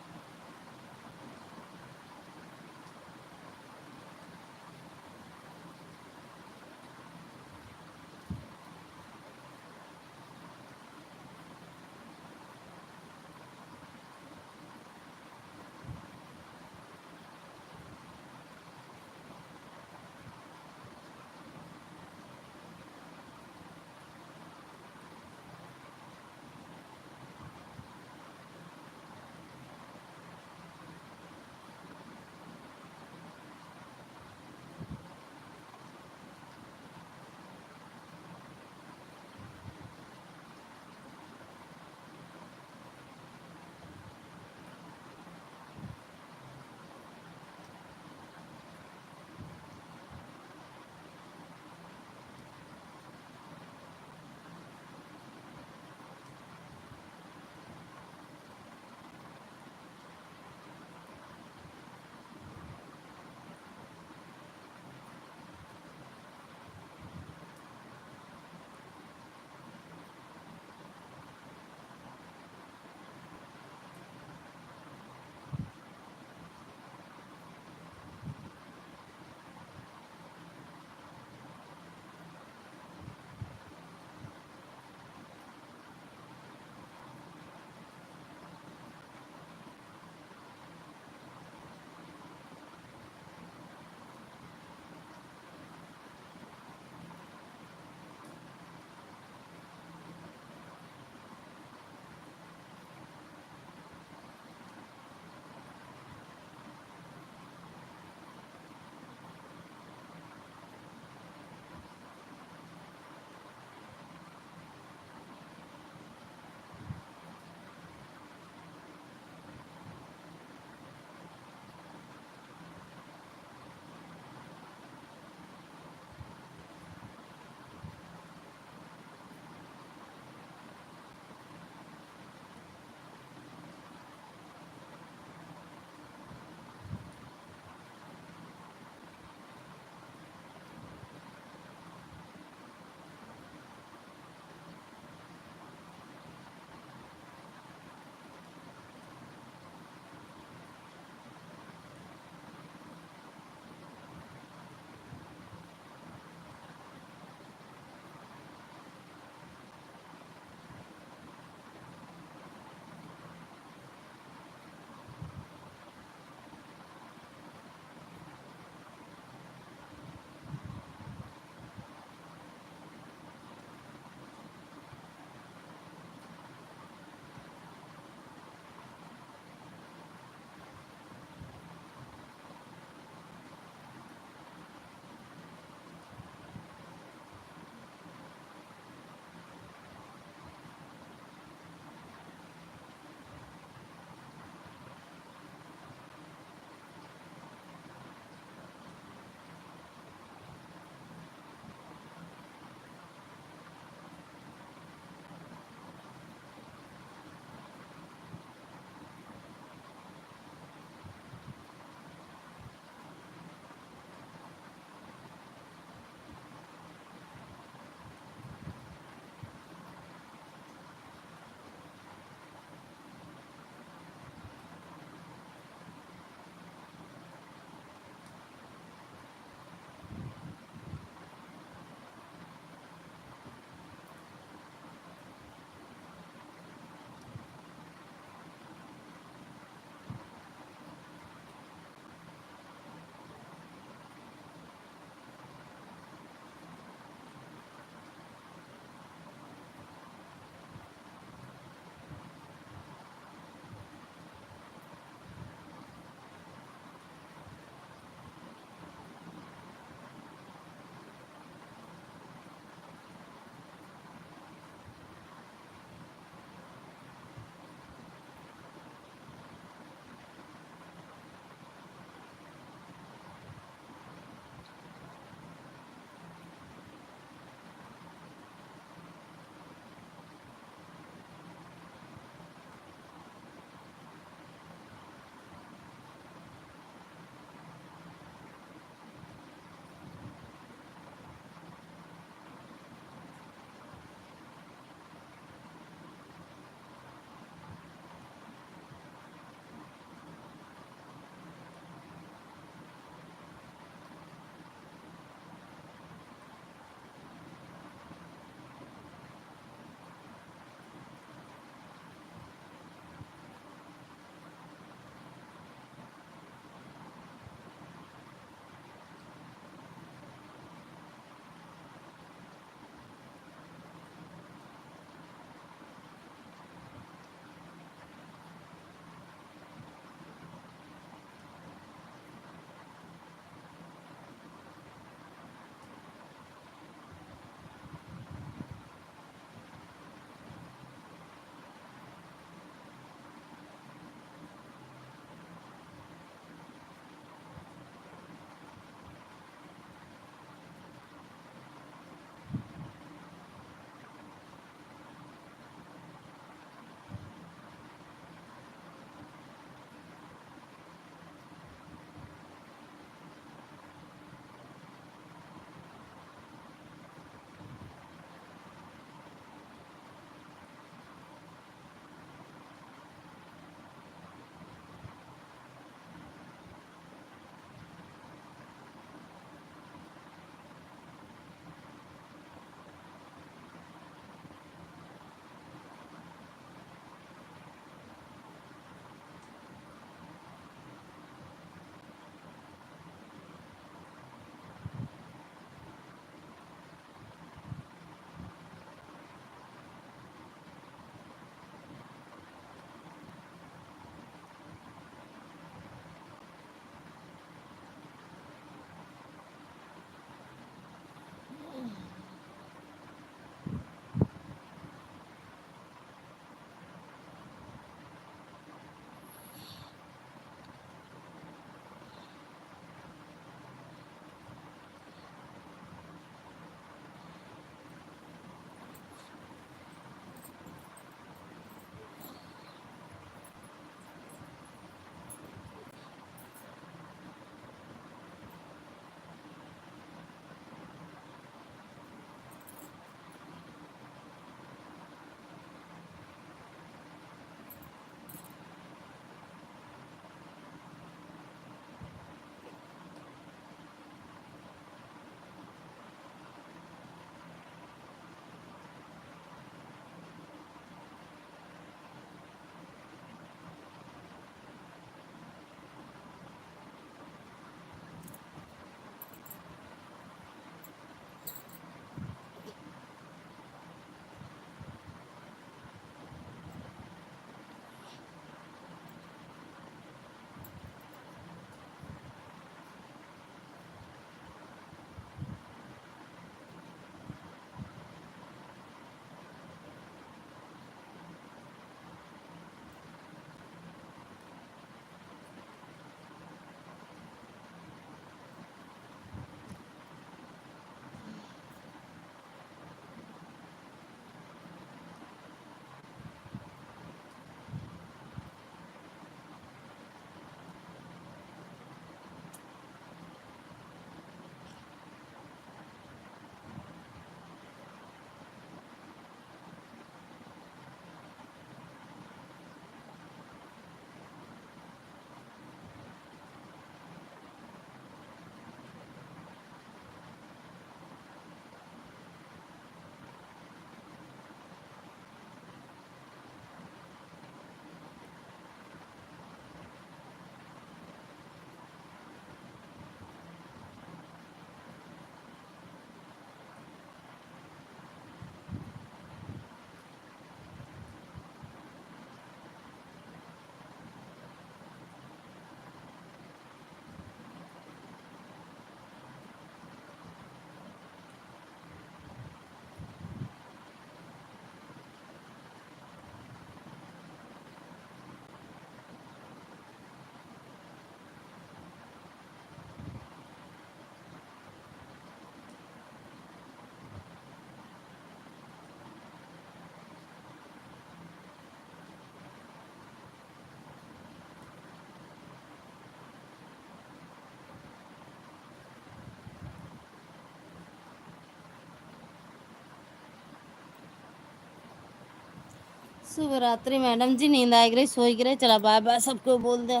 शुभ रात्रि मैडम जी, नींद आ गई, सोई गिरे, चला बाय बाय सबको बोल दे।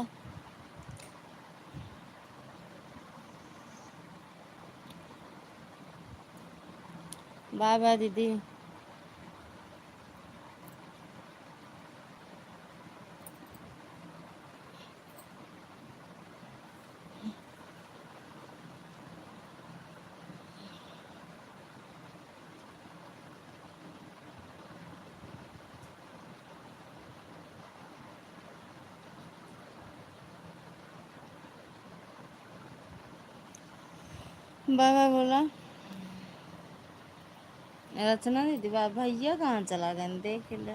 बाय बाय दीदी। बाय बाय बोला रचना दीदी। भैया कहाँ चला गए देख ले।